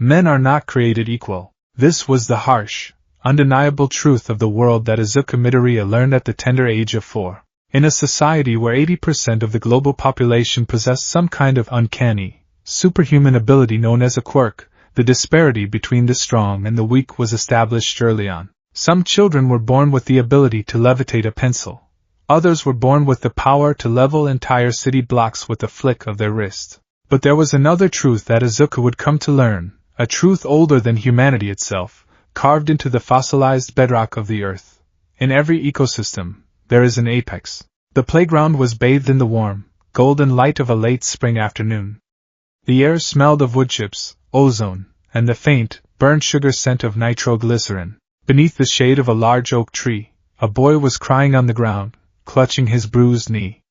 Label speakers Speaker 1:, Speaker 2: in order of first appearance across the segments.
Speaker 1: Men are not created equal. This was the harsh, undeniable truth of the world that Izuku Midoriya learned at the tender age of 4. In a society where 80% of the global population possessed some kind of uncanny, superhuman ability known as a quirk, the disparity between the strong and the weak was established early on. Some children were born with the ability to levitate a pencil. Others were born with the power to level entire city blocks with a flick of their wrist. But there was another truth that Izuku would come to learn, a truth older than humanity itself, carved into the fossilized bedrock of the earth. In every ecosystem, there is an apex. The playground was bathed in the warm, golden light of a late spring afternoon. The air smelled of wood chips, ozone, and the faint, burnt sugar scent of nitroglycerin. Beneath the shade of a large oak tree, a boy was crying on the ground, clutching his bruised knee.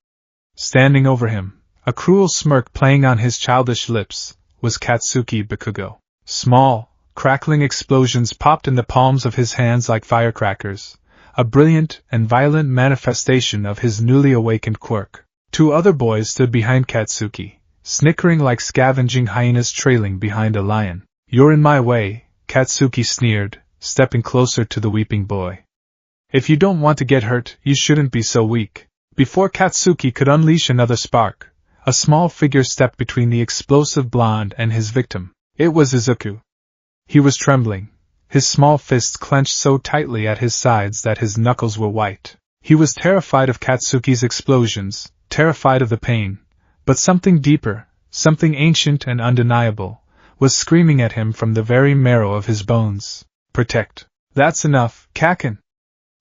Speaker 1: Standing over him, a cruel smirk playing on his childish lips, was Katsuki Bakugo. Small, crackling explosions popped in the palms of his hands like firecrackers, a brilliant and violent manifestation of his newly awakened quirk. 2 other boys stood behind Katsuki, snickering like scavenging hyenas trailing behind a lion. "You're in my way," Katsuki sneered, stepping closer to the weeping boy. "If you don't want to get hurt, you shouldn't be so weak." Before Katsuki could unleash another spark, a small figure stepped between the explosive blonde and his victim. It was Izuku. He was trembling, his small fists clenched so tightly at his sides that his knuckles were white. He was terrified of Katsuki's explosions, terrified of the pain, but something deeper, something ancient and undeniable, was screaming at him from the very marrow of his bones. "Protect." "That's enough, Kaken!"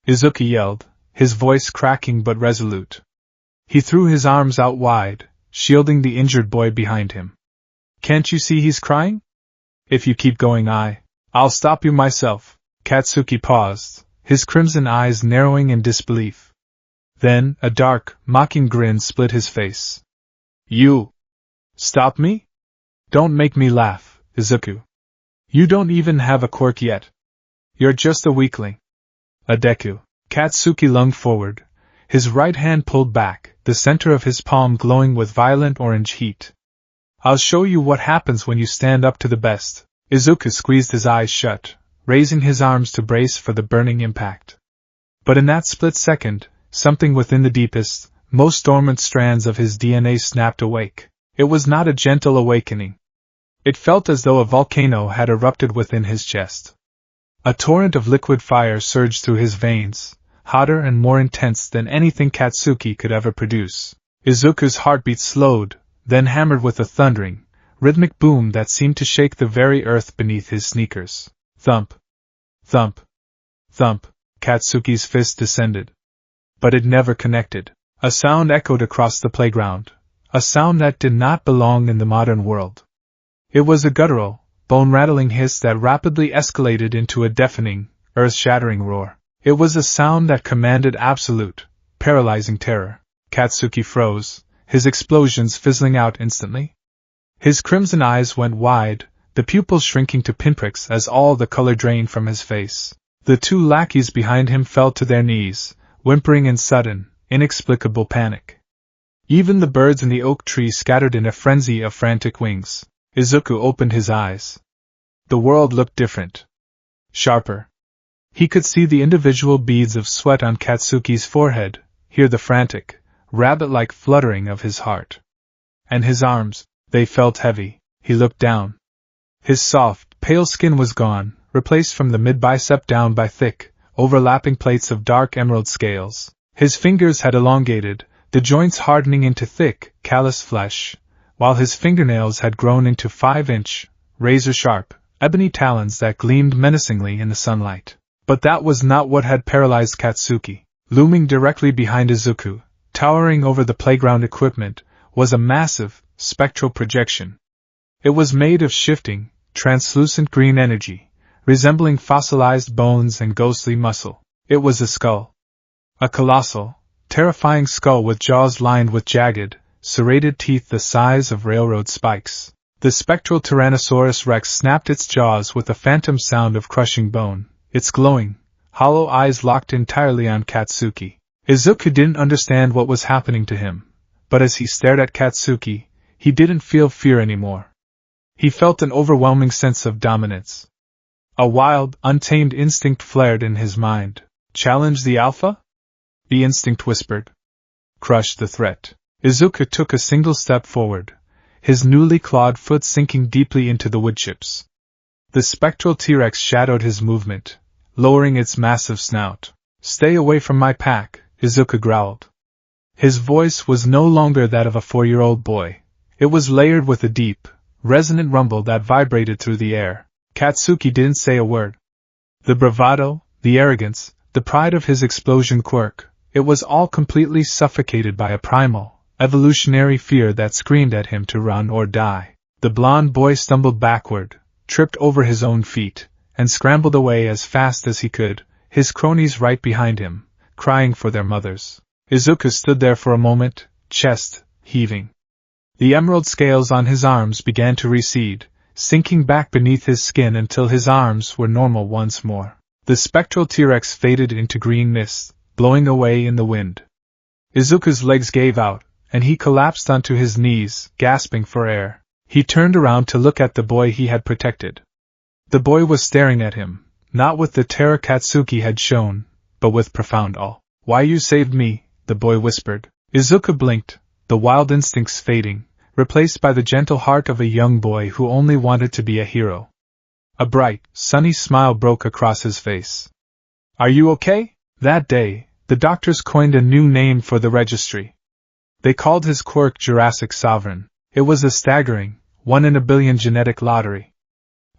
Speaker 1: Izuku yelled, his voice cracking but resolute. He threw his arms out wide, shielding the injured boy behind him. "Can't you see he's crying? If you keep going, I'll stop you myself." Katsuki paused, his crimson eyes narrowing in disbelief. Then, a dark, mocking grin split his face. "You stop me? Don't make me laugh, Izuku. You don't even have a quirk yet. You're just a weakling." "A Deku." Katsuki lunged forward, his right hand pulled back, the center of his palm glowing with violent orange heat. "I'll show you what happens when you stand up to the best." Izuku squeezed his eyes shut, raising his arms to brace for the burning impact. But in that split second, something within the deepest, most dormant strands of his DNA snapped awake. It was not a gentle awakening. It felt as though a volcano had erupted within his chest. A torrent of liquid fire surged through his veins, hotter and more intense than anything Katsuki could ever produce. Izuku's heartbeat slowed, then hammered with a thundering, rhythmic boom that seemed to shake the very earth beneath his sneakers. Thump! Thump! Thump! Katsuki's fist descended. But it never connected. A sound echoed across the playground, a sound that did not belong in the modern world. It was a guttural, bone-rattling hiss that rapidly escalated into a deafening, earth-shattering roar. It was a sound that commanded absolute, paralyzing terror. Katsuki froze, his explosions fizzling out instantly. His crimson eyes went wide, the pupils shrinking to pinpricks as all the color drained from his face. The 2 lackeys behind him fell to their knees, whimpering in sudden, inexplicable panic. Even the birds in the oak tree scattered in a frenzy of frantic wings. Izuku opened his eyes. The world looked different. Sharper. He could see the individual beads of sweat on Katsuki's forehead, hear the frantic, rabbit-like fluttering of his heart. And his arms, they felt heavy. He looked down. His soft, pale skin was gone, replaced from the mid-bicep down by thick, overlapping plates of dark emerald scales. His fingers had elongated, the joints hardening into thick, callous flesh, while his fingernails had grown into 5-inch, razor-sharp, ebony talons that gleamed menacingly in the sunlight. But that was not what had paralyzed Katsuki. Looming directly behind Izuku, towering over the playground equipment, was a massive, spectral projection. It was made of shifting, translucent green energy, resembling fossilized bones and ghostly muscle. It was a skull. A colossal, terrifying skull with jaws lined with jagged, serrated teeth the size of railroad spikes. The spectral Tyrannosaurus Rex snapped its jaws with a phantom sound of crushing bone, its glowing, hollow eyes locked entirely on Katsuki. Izuku didn't understand what was happening to him, but as he stared at Katsuki, he didn't feel fear anymore. He felt an overwhelming sense of dominance. A wild, untamed instinct flared in his mind. Challenge the alpha? The instinct whispered. Crush the threat. Izuku took a single step forward, his newly clawed foot sinking deeply into the wood chips. The spectral T-Rex shadowed his movement, lowering its massive snout. Stay away from my pack, Izuku growled. His voice was no longer that of a 4-year-old boy. It was layered with a deep, resonant rumble that vibrated through the air. Katsuki didn't say a word. The bravado, the arrogance, the pride of his explosion quirk, it was all completely suffocated by a primal, evolutionary fear that screamed at him to run or die. The blond boy stumbled backward, tripped over his own feet, and scrambled away as fast as he could, his cronies right behind him, crying for their mothers. Izuku stood there for a moment, chest heaving. The emerald scales on his arms began to recede, sinking back beneath his skin until his arms were normal once more. The spectral T-Rex faded into green mist, blowing away in the wind. Izuku's legs gave out, and he collapsed onto his knees, gasping for air. He turned around to look at the boy he had protected. The boy was staring at him, not with the terror Katsuki had shown, but with profound awe. Why you saved me, the boy whispered. Izuku blinked, the wild instincts fading, replaced by the gentle heart of a young boy who only wanted to be a hero. A bright, sunny smile broke across his face. Are you okay? That day, the doctors coined a new name for the registry. They called his quirk Jurassic Sovereign. It was a staggering, 1 in a billion genetic lottery.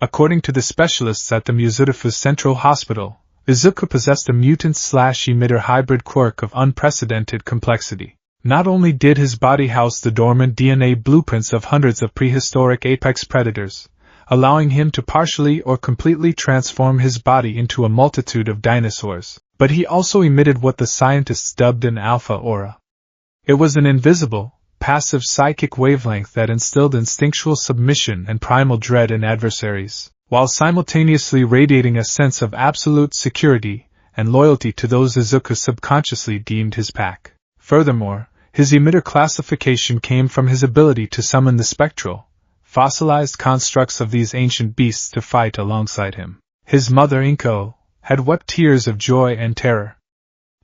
Speaker 1: According to the specialists at the Muzurifu Central Hospital, Izuku possessed a mutant/emitter hybrid quirk of unprecedented complexity. Not only did his body house the dormant DNA blueprints of hundreds of prehistoric apex predators, allowing him to partially or completely transform his body into a multitude of dinosaurs, but he also emitted what the scientists dubbed an alpha aura. It was an invisible, passive psychic wavelength that instilled instinctual submission and primal dread in adversaries, while simultaneously radiating a sense of absolute security and loyalty to those Izuku subconsciously deemed his pack. Furthermore, his emitter classification came from his ability to summon the spectral, fossilized constructs of these ancient beasts to fight alongside him. His mother, Inko, had wept tears of joy and terror.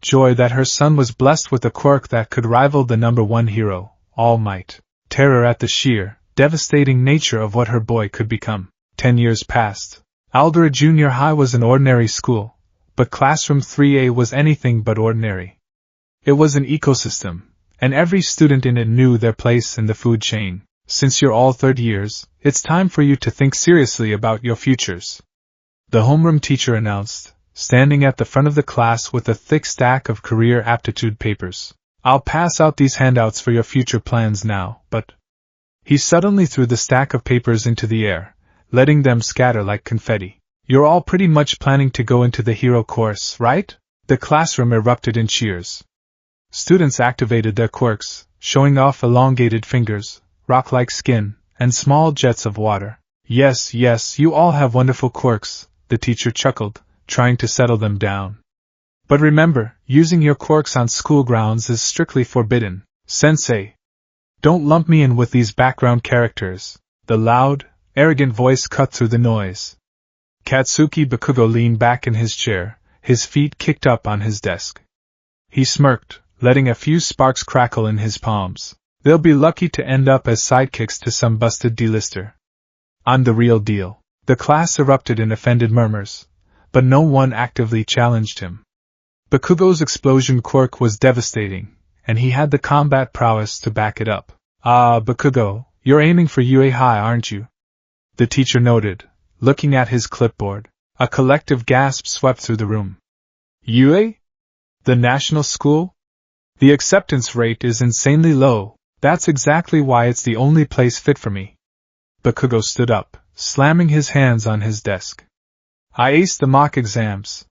Speaker 1: Joy that her son was blessed with a quirk that could rival the #1 hero, All Might. Terror at the sheer, devastating nature of what her boy could become. 10 years passed. Aldera Junior High was an ordinary school, but Classroom 3A was anything but ordinary. It was an ecosystem, and every student in it knew their place in the food chain. Since you're all third years, it's time for you to think seriously about your futures, the homeroom teacher announced, standing at the front of the class with a thick stack of career aptitude papers. I'll pass out these handouts for your future plans now, but... He suddenly threw the stack of papers into the air, letting them scatter like confetti. You're all pretty much planning to go into the hero course, right? The classroom erupted in cheers. Students activated their quirks, showing off elongated fingers, rock-like skin, and small jets of water. Yes, you all have wonderful quirks, the teacher chuckled, trying to settle them down. But remember, using your quirks on school grounds is strictly forbidden. Sensei, don't lump me in with these background characters. The loud, arrogant voice cut through the noise. Katsuki Bakugo leaned back in his chair, his feet kicked up on his desk. He smirked, letting a few sparks crackle in his palms. They'll be lucky to end up as sidekicks to some busted D-lister. I'm the real deal. The class erupted in offended murmurs, but no one actively challenged him. Bakugo's explosion quirk was devastating, and he had the combat prowess to back it up. Ah, Bakugo, you're aiming for UA High, aren't you? The teacher noted, looking at his clipboard. A collective gasp swept through the room. UA? The national school? The acceptance rate is insanely low. That's exactly why it's the only place fit for me. Bakugo stood up, slamming his hands on his desk. I aced the mock exams.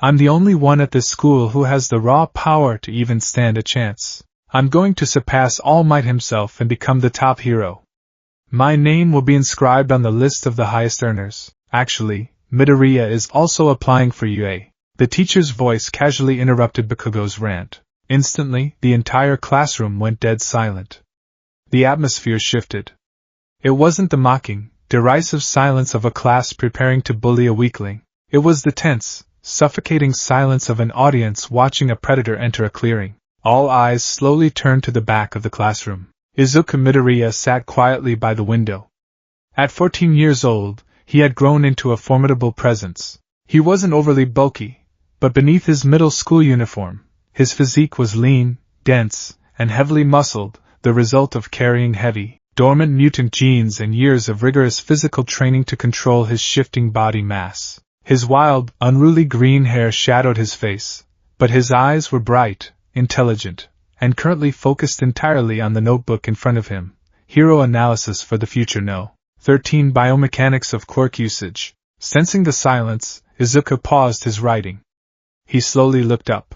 Speaker 1: I'm the only one at this school who has the raw power to even stand a chance. I'm going to surpass All Might himself and become the top hero. My name will be inscribed on the list of the highest earners. Actually, Midoriya is also applying for UA. The teacher's voice casually interrupted Bakugo's rant. Instantly, the entire classroom went dead silent. The atmosphere shifted. It wasn't the mocking, derisive silence of a class preparing to bully a weakling. It was the tense, suffocating silence of an audience watching a predator enter a clearing. All eyes slowly turned to the back of the classroom. Izuku Midoriya sat quietly by the window. At 14 years old, he had grown into a formidable presence. He wasn't overly bulky, but beneath his middle school uniform, his physique was lean, dense, and heavily muscled, the result of carrying heavy, dormant mutant genes and years of rigorous physical training to control his shifting body mass. His wild, unruly green hair shadowed his face, but his eyes were bright, intelligent, and currently focused entirely on the notebook in front of him. Hero Analysis for the Future No. 13 Biomechanics of Quirk Usage. Sensing the silence, Izuku paused his writing. He slowly looked up.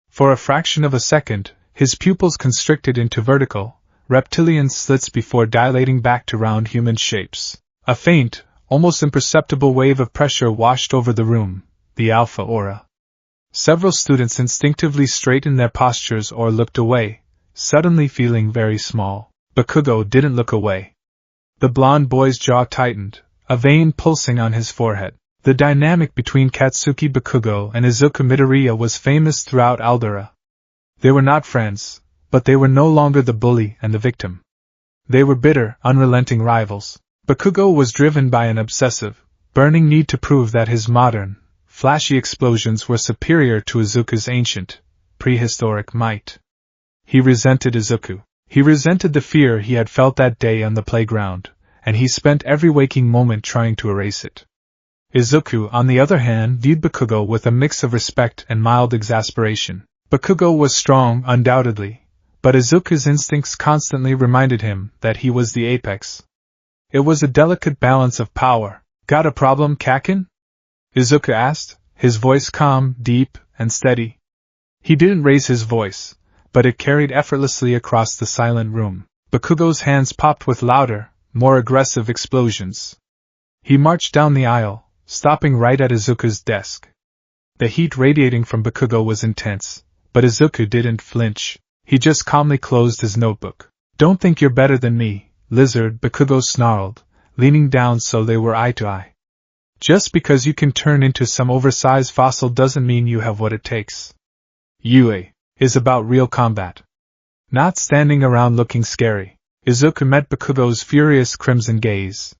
Speaker 1: For a fraction of a second, his pupils constricted into vertical, reptilian slits before dilating back to round human shapes. A faint, almost imperceptible wave of pressure washed over the room, the alpha aura. Several students instinctively straightened their postures or looked away, suddenly feeling very small. Bakugo didn't look away. The blond boy's jaw tightened, a vein pulsing on his forehead. The dynamic between Katsuki Bakugo and Izuku Midoriya was famous throughout Aldera. They were not friends, but they were no longer the bully and the victim. They were bitter, unrelenting rivals. Bakugo was driven by an obsessive, burning need to prove that his modern, flashy explosions were superior to Izuku's ancient, prehistoric might. He resented Izuku. He resented the fear he had felt that day on the playground, and he spent every waking moment trying to erase it. Izuku, on the other hand, viewed Bakugo with a mix of respect and mild exasperation. Bakugo was strong, undoubtedly, but Izuku's instincts constantly reminded him that he was the apex. It was a delicate balance of power. Got a problem, Kakin? Izuku asked, his voice calm, deep, and steady. He didn't raise his voice, but it carried effortlessly across the silent room. Bakugo's hands popped with louder, more aggressive explosions. He marched down the aisle, stopping right at Izuku's desk. The heat radiating from Bakugo was intense, but Izuku didn't flinch. He just calmly closed his notebook. Don't think you're better than me, lizard, Bakugo snarled, leaning down so they were eye to eye. Just because you can turn into some oversized fossil doesn't mean you have what it takes. UA is about real combat. Not standing around looking scary. Izuku met Bakugo's furious crimson gaze.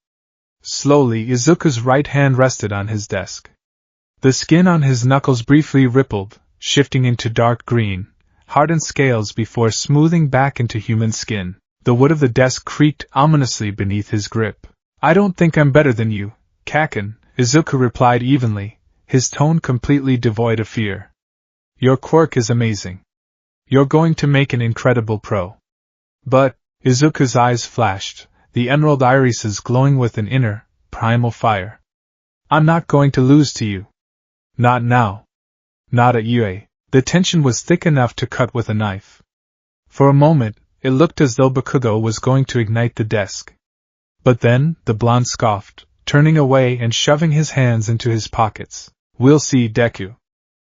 Speaker 1: Slowly, Izuku's right hand rested on his desk. The skin on his knuckles briefly rippled, shifting into dark green, hardened scales before smoothing back into human skin. The wood of the desk creaked ominously beneath his grip. I don't think I'm better than you, Kakin, Izuku replied evenly, his tone completely devoid of fear. Your quirk is amazing. You're going to make an incredible pro. But, Izuku's eyes flashed, the emerald irises glowing with an inner, primal fire. I'm not going to lose to you. Not now. Not at UA. The tension was thick enough to cut with a knife. For a moment, it looked as though Bakugo was going to ignite the desk. But then, the blonde scoffed, turning away and shoving his hands into his pockets. We'll see, Deku.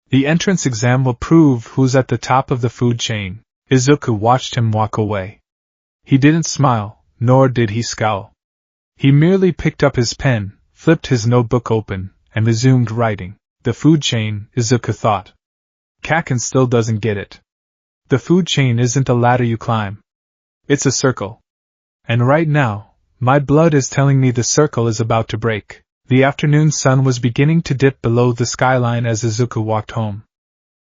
Speaker 1: The entrance exam will prove who's at the top of the food chain. Izuku watched him walk away. He didn't smile, nor did he scowl. He merely picked up his pen, flipped his notebook open, and resumed writing. The food chain, Izuku thought. Kakin still doesn't get it. The food chain isn't a ladder you climb. It's a circle. And right now, my blood is telling me the circle is about to break. The afternoon sun was beginning to dip below the skyline as Izuku walked home.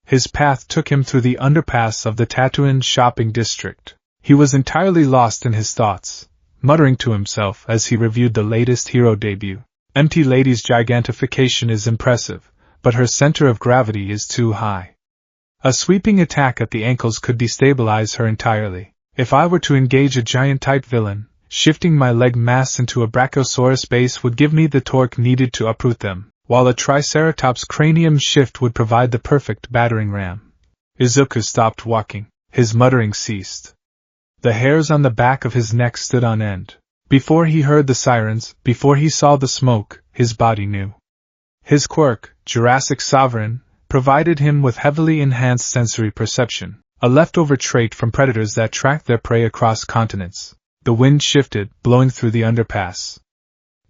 Speaker 1: His path took him through the underpass of the Tatooine shopping district. He was entirely lost in his thoughts, muttering to himself as he reviewed the latest hero debut. Empty Lady's gigantification is impressive, but her center of gravity is too high. A sweeping attack at the ankles could destabilize her entirely. If I were to engage a giant-type villain, shifting my leg mass into a Brachiosaurus base would give me the torque needed to uproot them, while a Triceratops cranium shift would provide the perfect battering ram. Izuku stopped walking. His muttering ceased. The hairs on the back of his neck stood on end. Before he heard the sirens, before he saw the smoke, his body knew. His quirk, Jurassic Sovereign, provided him with heavily enhanced sensory perception, a leftover trait from predators that tracked their prey across continents. The wind shifted, blowing through the underpass.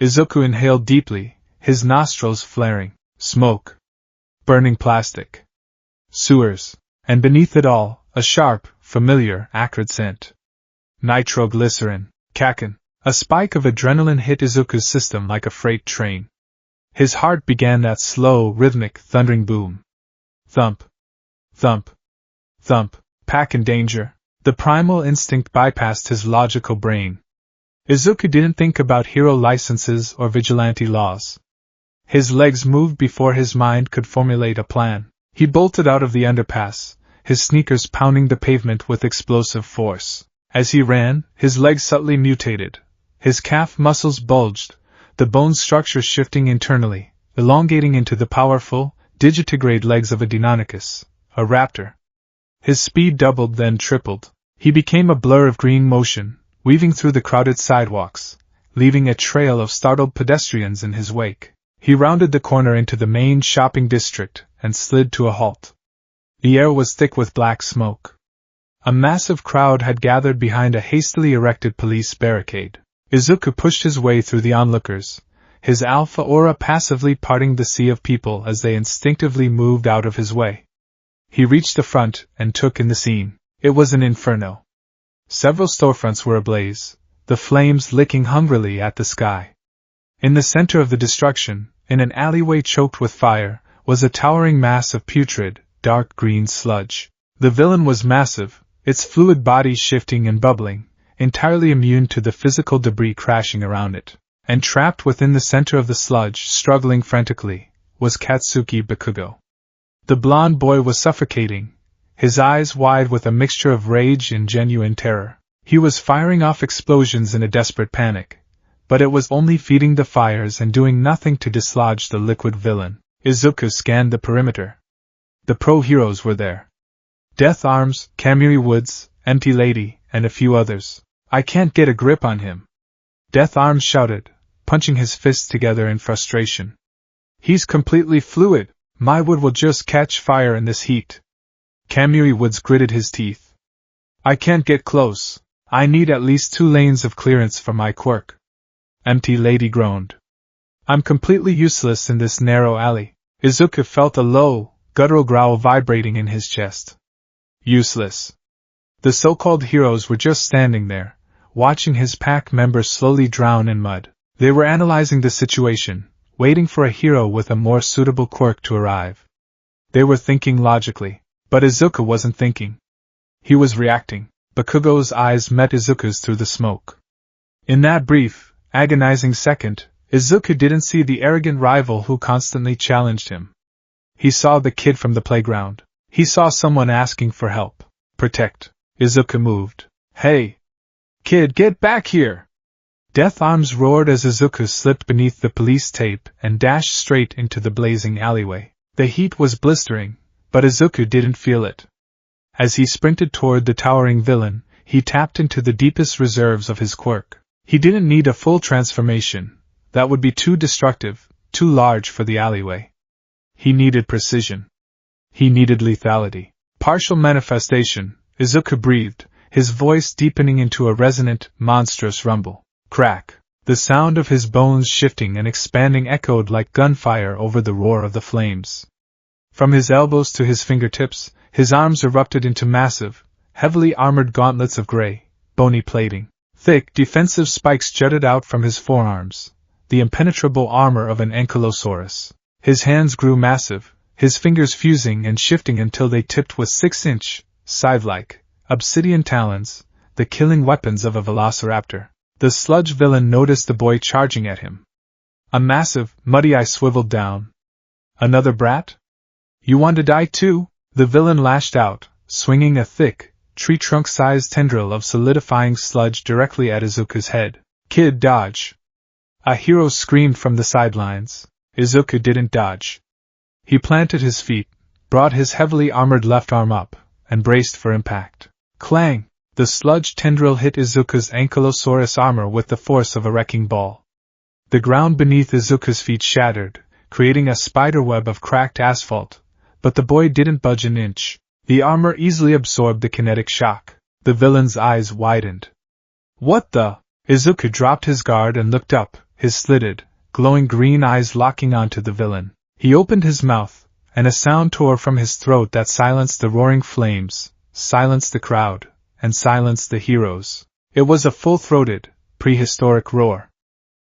Speaker 1: Izuku inhaled deeply, his nostrils flaring. Smoke. Burning plastic. Sewers. And beneath it all, a sharp, familiar, acrid scent. Nitroglycerin. Kakin. A spike of adrenaline hit Izuku's system like a freight train. His heart began that slow, rhythmic, thundering boom. Thump. Thump. Thump. Pack in danger. The primal instinct bypassed his logical brain. Izuku didn't think about hero licenses or vigilante laws. His legs moved before his mind could formulate a plan. He bolted out of the underpass, his sneakers pounding the pavement with explosive force. As he ran, his legs subtly mutated. His calf muscles bulged, the bone structure shifting internally, elongating into the powerful, digitigrade legs of a Deinonychus, a raptor. His speed doubled, then tripled. He became a blur of green motion, weaving through the crowded sidewalks, leaving a trail of startled pedestrians in his wake. He rounded the corner into the main shopping district and slid to a halt. The air was thick with black smoke. A massive crowd had gathered behind a hastily erected police barricade. Izuku pushed his way through the onlookers, his alpha aura passively parting the sea of people as they instinctively moved out of his way. He reached the front and took in the scene. It was an inferno. Several storefronts were ablaze, the flames licking hungrily at the sky. In the center of the destruction, in an alleyway choked with fire, was a towering mass of putrid, dark green sludge. The villain was massive, its fluid body shifting and bubbling, entirely immune to the physical debris crashing around it. And trapped within the center of the sludge, struggling frantically, was Katsuki Bakugo. The blonde boy was suffocating, his eyes wide with a mixture of rage and genuine terror. He was firing off explosions in a desperate panic, but it was only feeding the fires and doing nothing to dislodge the liquid villain. Izuku scanned the perimeter. The pro-heroes were there. Death Arms, Kamui Woods, Empty Lady, and a few others. I can't get a grip on him. Death Arms shouted, punching his fists together in frustration. He's completely fluid. My wood will just catch fire in this heat. Kamui Woods gritted his teeth. I can't get close. I need at least 2 lanes of clearance for my quirk. Empty Lady groaned. I'm completely useless in this narrow alley. Izuku felt a low, guttural growl vibrating in his chest. Useless. The so-called heroes were just standing there, watching his pack members slowly drown in mud. They were analyzing the situation, waiting for a hero with a more suitable quirk to arrive. They were thinking logically, but Izuku wasn't thinking. He was reacting. Bakugo's eyes met Izuku's through the smoke. In that brief, agonizing second, Izuku didn't see the arrogant rival who constantly challenged him. He saw the kid from the playground. He saw someone asking for help. Protect. Izuku moved. Hey! Kid, get back here! Death Arms roared as Izuku slipped beneath the police tape and dashed straight into the blazing alleyway. The heat was blistering, but Izuku didn't feel it. As he sprinted toward the towering villain, he tapped into the deepest reserves of his quirk. He didn't need a full transformation. That would be too destructive, too large for the alleyway. He needed precision. He needed lethality. Partial manifestation, Izuku breathed, his voice deepening into a resonant, monstrous rumble. Crack! The sound of his bones shifting and expanding echoed like gunfire over the roar of the flames. From his elbows to his fingertips, his arms erupted into massive, heavily armored gauntlets of gray, bony plating. Thick, defensive spikes jutted out from his forearms, the impenetrable armor of an ankylosaurus. His hands grew massive, his fingers fusing and shifting until they tipped with 6-inch, scythe-like, obsidian talons, the killing weapons of a velociraptor. The sludge villain noticed the boy charging at him. A massive, muddy eye swiveled down. Another brat? You want to die too? The villain lashed out, swinging a thick, tree-trunk-sized tendril of solidifying sludge directly at Izuku's head. Kid, dodge! A hero screamed from the sidelines. Izuku didn't dodge. He planted his feet, brought his heavily armored left arm up, and braced for impact. Clang! The sludge tendril hit Izuku's ankylosaurus armor with the force of a wrecking ball. The ground beneath Izuku's feet shattered, creating a spiderweb of cracked asphalt, but the boy didn't budge an inch. The armor easily absorbed the kinetic shock. The villain's eyes widened. What the? Izuku dropped his guard and looked up, his slitted, glowing green eyes locking onto the villain. He opened his mouth, and a sound tore from his throat that silenced the roaring flames, silenced the crowd, and silenced the heroes. It was a full-throated, prehistoric roar.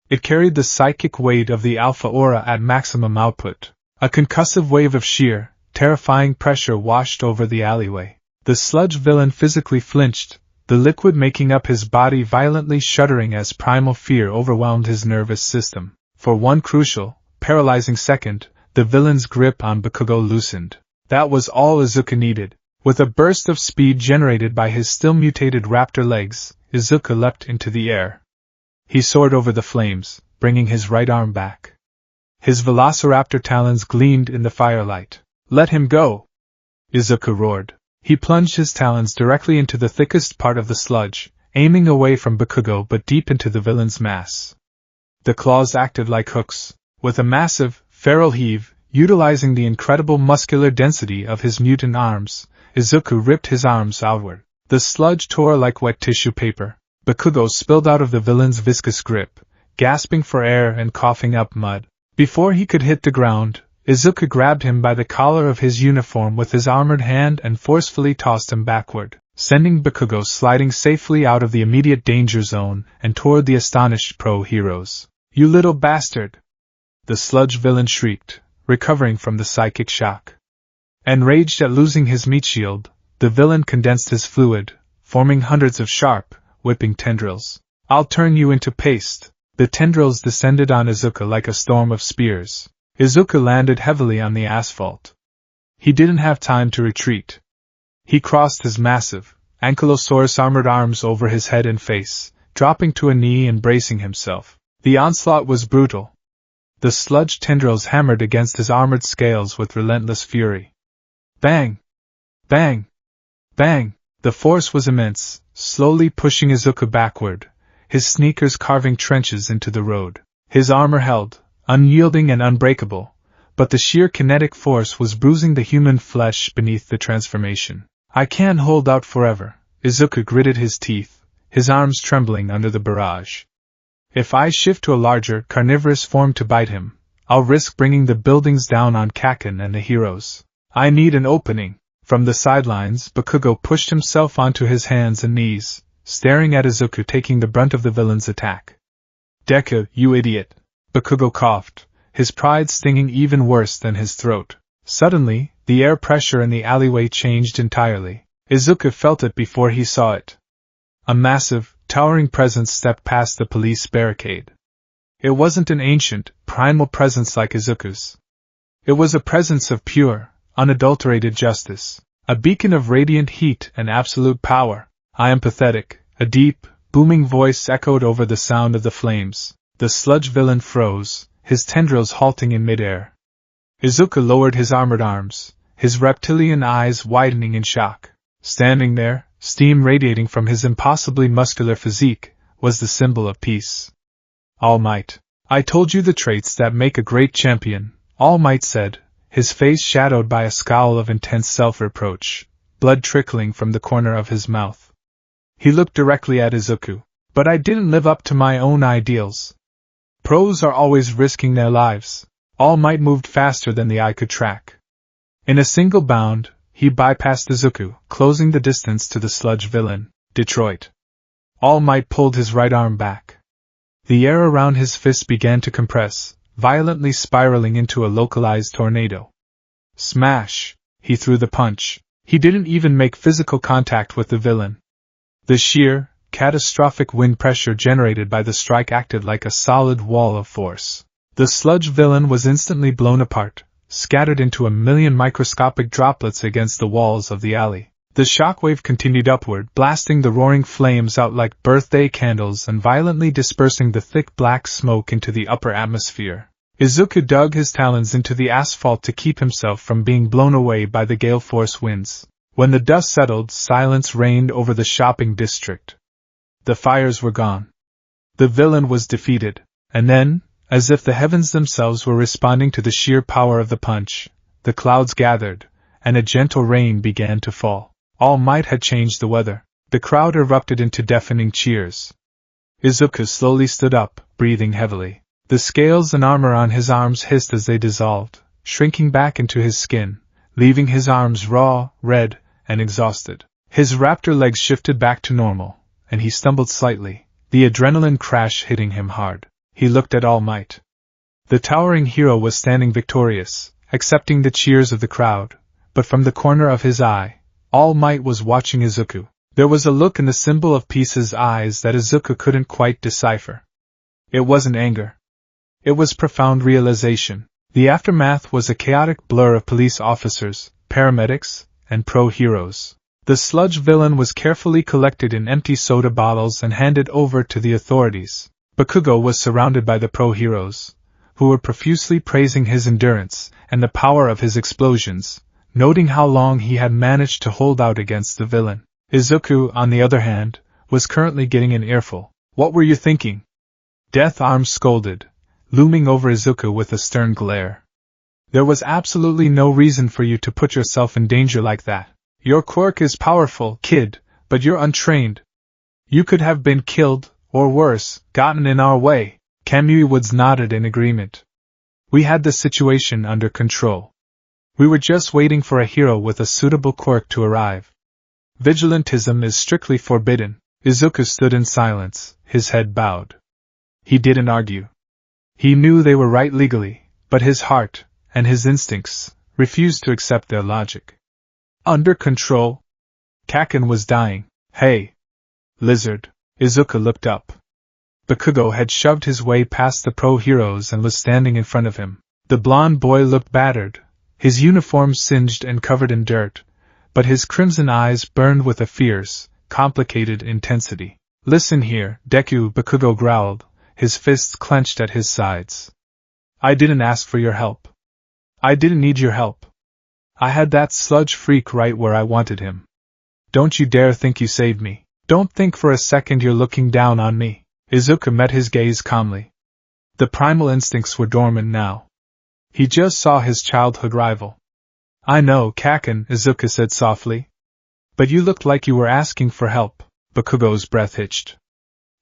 Speaker 1: It carried the psychic weight of the alpha aura at maximum output. A concussive wave of sheer, terrifying pressure washed over the alleyway. The sludge villain physically flinched, the liquid making up his body violently shuddering as primal fear overwhelmed his nervous system. For one crucial, paralyzing second, the villain's grip on Bakugo loosened. That was all Izuku needed. With a burst of speed generated by his still mutated raptor legs, Izuku leapt into the air. He soared over the flames, bringing his right arm back. His velociraptor talons gleamed in the firelight. Let him go! Izuku roared. He plunged his talons directly into the thickest part of the sludge, aiming away from Bakugo but deep into the villain's mass. The claws acted like hooks. With a massive, feral heave, utilizing the incredible muscular density of his mutant arms, Izuku ripped his arms outward. The sludge tore like wet tissue paper. Bakugo spilled out of the villain's viscous grip, gasping for air and coughing up mud. Before he could hit the ground, Izuku grabbed him by the collar of his uniform with his armored hand and forcefully tossed him backward, sending Bakugo sliding safely out of the immediate danger zone and toward the astonished pro-heroes. You little bastard! The sludge villain shrieked, recovering from the psychic shock. Enraged at losing his meat shield, the villain condensed his fluid, forming hundreds of sharp, whipping tendrils. I'll turn you into paste. The tendrils descended on Izuku like a storm of spears. Izuku landed heavily on the asphalt. He didn't have time to retreat. He crossed his massive, ankylosaurus-armored arms over his head and face, dropping to a knee and bracing himself. The onslaught was brutal. The sludge tendrils hammered against his armored scales with relentless fury. Bang! Bang! Bang! The force was immense, slowly pushing Izuku backward, his sneakers carving trenches into the road. His armor held, unyielding and unbreakable, but the sheer kinetic force was bruising the human flesh beneath the transformation. I can't hold out forever, Izuku gritted his teeth, his arms trembling under the barrage. If I shift to a larger, carnivorous form to bite him, I'll risk bringing the buildings down on Kaken and the heroes. I need an opening. From the sidelines, Bakugo pushed himself onto his hands and knees, staring at Izuku taking the brunt of the villain's attack. Deku, you idiot! Bakugo coughed, his pride stinging even worse than his throat. Suddenly, the air pressure in the alleyway changed entirely. Izuku felt it before he saw it. A massive, towering presence stepped past the police barricade. It wasn't an ancient, primal presence like Izuku's. It was a presence of pure, unadulterated justice, a beacon of radiant heat and absolute power. I am pathetic, a deep, booming voice echoed over the sound of the flames. The sludge villain froze, his tendrils halting in midair. Izuku lowered his armored arms, his reptilian eyes widening in shock. Standing there, steam radiating from his impossibly muscular physique, was the symbol of peace. All Might. I told you the traits that make a great champion, All Might said, his face shadowed by a scowl of intense self-reproach, blood trickling from the corner of his mouth. He looked directly at Izuku. But I didn't live up to my own ideals. Pros are always risking their lives. All Might moved faster than the eye could track. In a single bound, he bypassed Izuku, closing the distance to the sludge villain, Detroit. All Might pulled his right arm back. The air around his fist began to compress, violently spiraling into a localized tornado. Smash! He threw the punch. He didn't even make physical contact with the villain. The sheer, catastrophic wind pressure generated by the strike acted like a solid wall of force. The sludge villain was instantly blown apart, scattered into a million microscopic droplets against the walls of the alley. The shockwave continued upward, blasting the roaring flames out like birthday candles and violently dispersing the thick black smoke into the upper atmosphere. Izuku dug his talons into the asphalt to keep himself from being blown away by the gale force winds. When the dust settled, silence reigned over the shopping district. The fires were gone. The villain was defeated. And then, as if the heavens themselves were responding to the sheer power of the punch, the clouds gathered, and a gentle rain began to fall. All Might had changed the weather. The crowd erupted into deafening cheers. Izuku slowly stood up, breathing heavily. The scales and armor on his arms hissed as they dissolved, shrinking back into his skin, leaving his arms raw, red, and exhausted. His raptor legs shifted back to normal, and he stumbled slightly, the adrenaline crash hitting him hard. He looked at All Might. The towering hero was standing victorious, accepting the cheers of the crowd, but from the corner of his eye, All Might was watching Izuku. There was a look in the symbol of peace's eyes that Izuku couldn't quite decipher. It wasn't anger. It was profound realization. The aftermath was a chaotic blur of police officers, paramedics, and pro-heroes. The sludge villain was carefully collected in empty soda bottles and handed over to the authorities. Bakugo was surrounded by the pro-heroes, who were profusely praising his endurance and the power of his explosions, noting how long he had managed to hold out against the villain. Izuku, on the other hand, was currently getting an earful. "What were you thinking?" Death Arms scolded, looming over Izuku with a stern glare. "There was absolutely no reason for you to put yourself in danger like that. Your quirk is powerful, kid, but you're untrained. You could have been killed, or worse, gotten in our way." Kamui Woods nodded in agreement. "We had the situation under control. We were just waiting for a hero with a suitable quirk to arrive. Vigilantism is strictly forbidden." Izuku stood in silence, his head bowed. He didn't argue. He knew they were right legally, but his heart, and his instincts, refused to accept their logic. Under control? Kaken was dying. "Hey! Lizard!" Izuku looked up. Bakugo had shoved his way past the pro-heroes and was standing in front of him. The blond boy looked battered, his uniform singed and covered in dirt, but his crimson eyes burned with a fierce, complicated intensity. "Listen here, Deku," Bakugo growled, his fists clenched at his sides. "I didn't ask for your help. I didn't need your help. I had that sludge freak right where I wanted him. Don't you dare think you saved me. Don't think for a second you're looking down on me." Izuku met his gaze calmly. The primal instincts were dormant now. He just saw his childhood rival. "I know, Kaken," Izuku said softly. "But you looked like you were asking for help." Bakugo's breath hitched.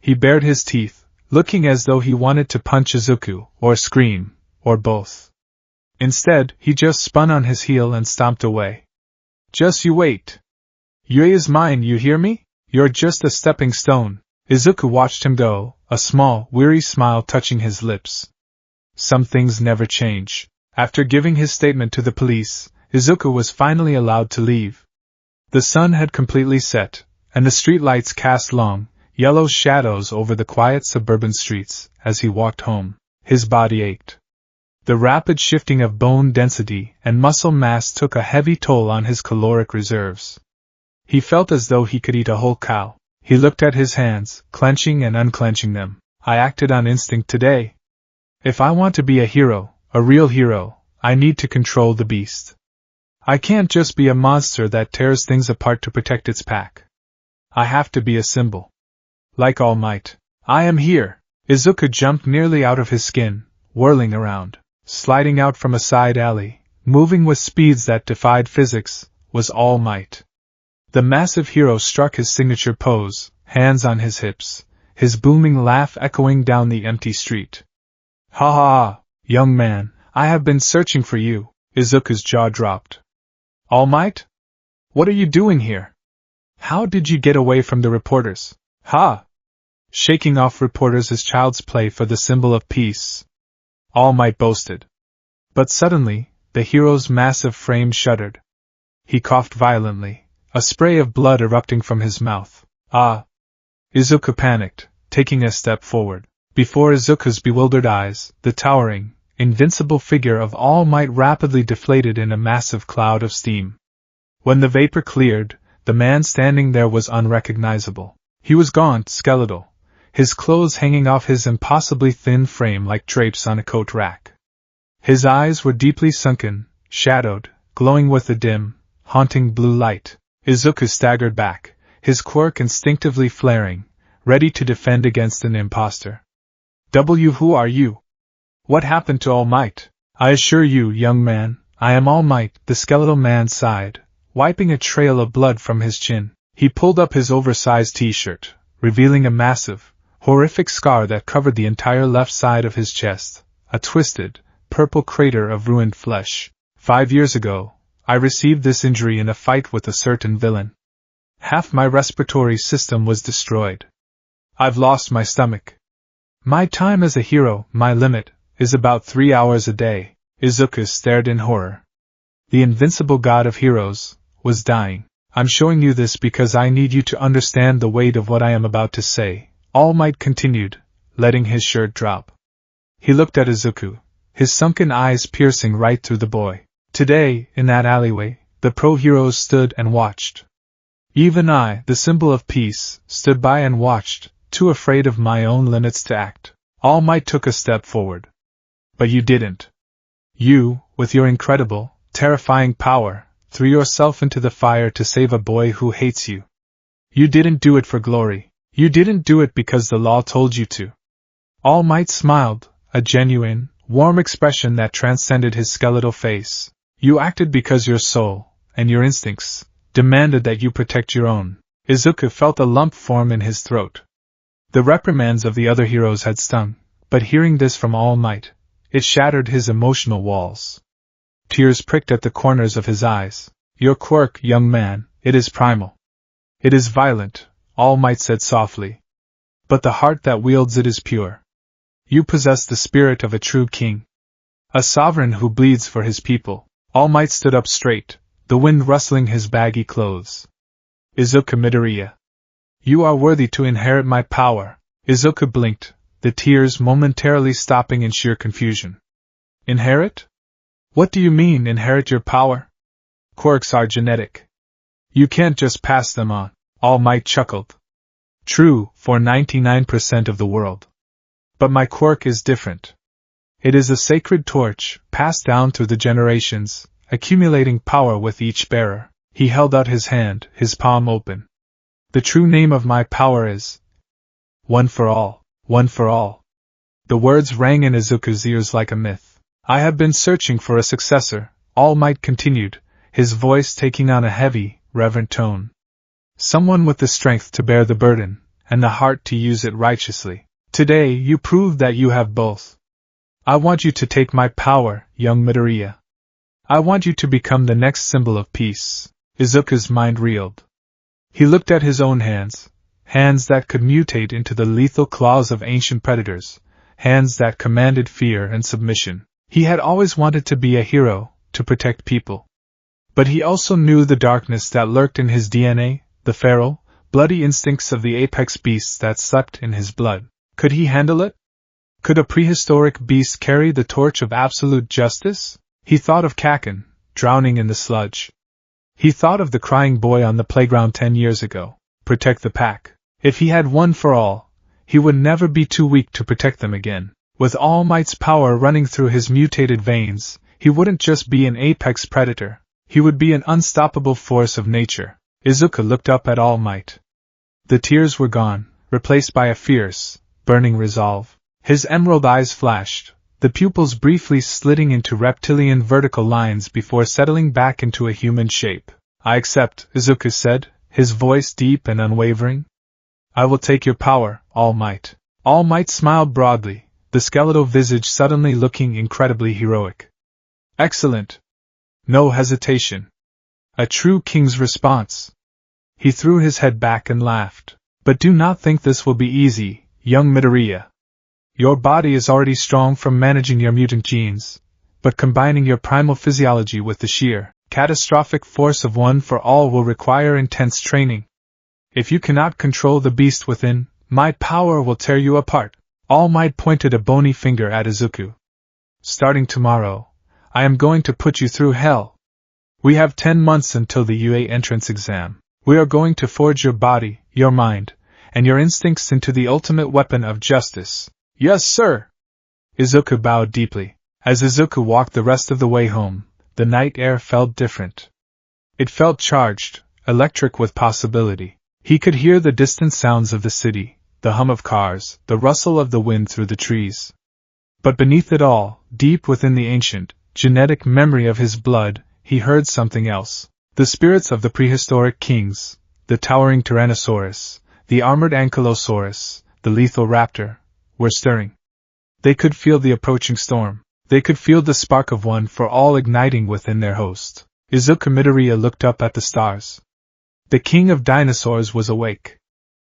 Speaker 1: He bared his teeth, looking as though he wanted to punch Izuku, or scream, or both. Instead, he just spun on his heel and stomped away. "Just you wait. Yue is mine, you hear me? You're just a stepping stone." Izuku watched him go, a small, weary smile touching his lips. Some things never change. After giving his statement to the police, Izuku was finally allowed to leave. The sun had completely set, and the streetlights cast long, yellow shadows over the quiet suburban streets. As he walked home, his body ached. The rapid shifting of bone density and muscle mass took a heavy toll on his caloric reserves. He felt as though he could eat a whole cow. He looked at his hands, clenching and unclenching them. "I acted on instinct today. If I want to be a hero, a real hero, I need to control the beast. I can't just be a monster that tears things apart to protect its pack. I have to be a symbol. Like All Might. I am here." Izuku jumped nearly out of his skin, whirling around, sliding out from a side alley, moving with speeds that defied physics, was All Might. The massive hero struck his signature pose, hands on his hips, his booming laugh echoing down the empty street. "Ha ha ha, young man, I have been searching for you." Izuku's jaw dropped. "All Might? What are you doing here? How did you get away from the reporters?" "Ha!" Shaking off reporters is child's play for the symbol of peace, All Might boasted. But suddenly, the hero's massive frame shuddered. He coughed violently, a spray of blood erupting from his mouth. "Ah!" Izuku panicked, taking a step forward. Before Izuku's bewildered eyes, the towering, invincible figure of All Might rapidly deflated in a massive cloud of steam. When the vapor cleared, the man standing there was unrecognizable. He was gaunt, skeletal, his clothes hanging off his impossibly thin frame like drapes on a coat rack. His eyes were deeply sunken, shadowed, glowing with a dim, haunting blue light. Izuku staggered back, his quirk instinctively flaring, ready to defend against an imposter. Who are you? What happened to All Might?" "I assure you, young man, I am All Might," the skeletal man sighed, wiping a trail of blood from his chin. He pulled up his oversized t-shirt, revealing a massive, horrific scar that covered the entire left side of his chest, a twisted, purple crater of ruined flesh. 5 years ago, I received this injury in a fight with a certain villain. Half my respiratory system was destroyed. I've lost my stomach. My time as a hero, my limit, is about 3 hours a day. Izuku stared in horror. The invincible god of heroes was dying. I'm showing you this because I need you to understand the weight of what I am about to say, All Might continued, letting his shirt drop. He looked at Izuku, his sunken eyes piercing right through the boy. Today, in that alleyway, the pro-heroes stood and watched. Even I, the symbol of peace, stood by and watched, too afraid of my own limits to act. All Might took a step forward. But you didn't. You, with your incredible, terrifying power, threw yourself into the fire to save a boy who hates you. You didn't do it for glory. You didn't do it because the law told you to. All Might smiled, a genuine, warm expression that transcended his skeletal face. You acted because your soul, and your instincts, demanded that you protect your own. Izuku felt a lump form in his throat. The reprimands of the other heroes had stung, but hearing this from All Might, it shattered his emotional walls. Tears pricked at the corners of his eyes. Your quirk, young man, it is primal. It is violent, All Might said softly. But the heart that wields it is pure. You possess the spirit of a true king. A sovereign who bleeds for his people. All Might stood up straight, the wind rustling his baggy clothes. Izuku Midoriya. You are worthy to inherit my power. Izuku blinked, the tears momentarily stopping in sheer confusion. Inherit? What do you mean, inherit your power? Quirks are genetic. You can't just pass them on, All Might chuckled. True, for 99% of the world. But my quirk is different. It is a sacred torch, passed down through the generations, accumulating power with each bearer. He held out his hand, his palm open. The true name of my power is One for All, One for All. The words rang in Izuku's ears like a myth. I have been searching for a successor, All Might continued, his voice taking on a heavy, reverent tone. Someone with the strength to bear the burden, and the heart to use it righteously. Today you proved that you have both. I want you to take my power, young Midoriya. I want you to become the next symbol of peace. Izuku's mind reeled. He looked at his own hands, hands that could mutate into the lethal claws of ancient predators, hands that commanded fear and submission. He had always wanted to be a hero, to protect people. But he also knew the darkness that lurked in his DNA, the feral, bloody instincts of the apex beasts that sucked in his blood. Could he handle it? Could a prehistoric beast carry the torch of absolute justice? He thought of Kaken, drowning in the sludge. He thought of the crying boy on the playground 10 years ago. Protect the pack. If he had one for all, he would never be too weak to protect them again. With All Might's power running through his mutated veins, he wouldn't just be an apex predator, he would be an unstoppable force of nature. Izuku looked up at All Might. The tears were gone, replaced by a fierce, burning resolve. His emerald eyes flashed, the pupils briefly slitting into reptilian vertical lines before settling back into a human shape. I accept, Izuku said, his voice deep and unwavering. I will take your power, All Might. All Might smiled broadly, the skeletal visage suddenly looking incredibly heroic. Excellent. No hesitation. A true king's response. He threw his head back and laughed. But do not think this will be easy, young Midoriya. Your body is already strong from managing your mutant genes, but combining your primal physiology with the sheer, catastrophic force of One for All will require intense training. If you cannot control the beast within, my power will tear you apart. All Might pointed a bony finger at Izuku. Starting tomorrow, I am going to put you through hell. We have 10 months until the UA entrance exam. We are going to forge your body, your mind, and your instincts into the ultimate weapon of justice. Yes, sir! Izuku bowed deeply. As Izuku walked the rest of the way home, the night air felt different. It felt charged, electric with possibility. He could hear the distant sounds of the city, the hum of cars, the rustle of the wind through the trees. But beneath it all, deep within the ancient, genetic memory of his blood, he heard something else. The spirits of the prehistoric kings, the towering Tyrannosaurus, the armored Ankylosaurus, the lethal raptor, were stirring. They could feel the approaching storm. They could feel the spark of one for all igniting within their host. Izuku Midoriya looked up at the stars. The king of dinosaurs was awake.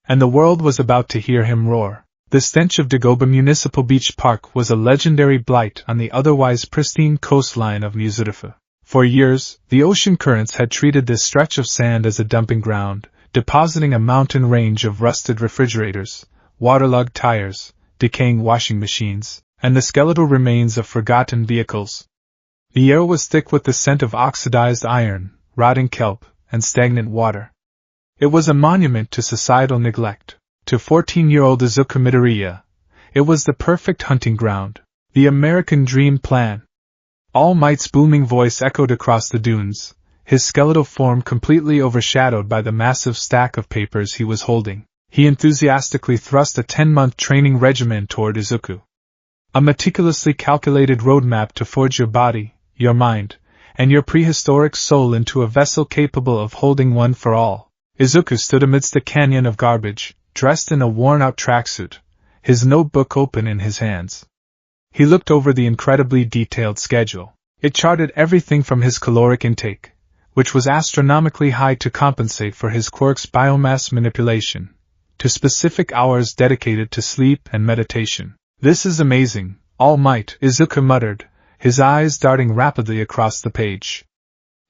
Speaker 1: And the world was about to hear him roar. The stench of Dagoba Municipal Beach Park was a legendary blight on the otherwise pristine coastline of Mizurifu. For years, the ocean currents had treated this stretch of sand as a dumping ground, depositing a mountain range of rusted refrigerators, waterlogged tires, decaying washing machines, and the skeletal remains of forgotten vehicles. The air was thick with the scent of oxidized iron, rotting kelp, and stagnant water. It was a monument to societal neglect. To 14-year-old Izuku Midoriya, it was the perfect hunting ground, the American dream plan. All Might's booming voice echoed across the dunes, his skeletal form completely overshadowed by the massive stack of papers he was holding. He enthusiastically thrust a 10-month training regimen toward Izuku. A meticulously calculated roadmap to forge your body, your mind, and your prehistoric soul into a vessel capable of holding one for all. Izuku stood amidst a canyon of garbage, dressed in a worn-out tracksuit, his notebook open in his hands. He looked over the incredibly detailed schedule. It charted everything from his caloric intake, which was astronomically high to compensate for his quirk's biomass manipulation, to specific hours dedicated to sleep and meditation. "This is amazing, All Might," Izuku muttered, his eyes darting rapidly across the page.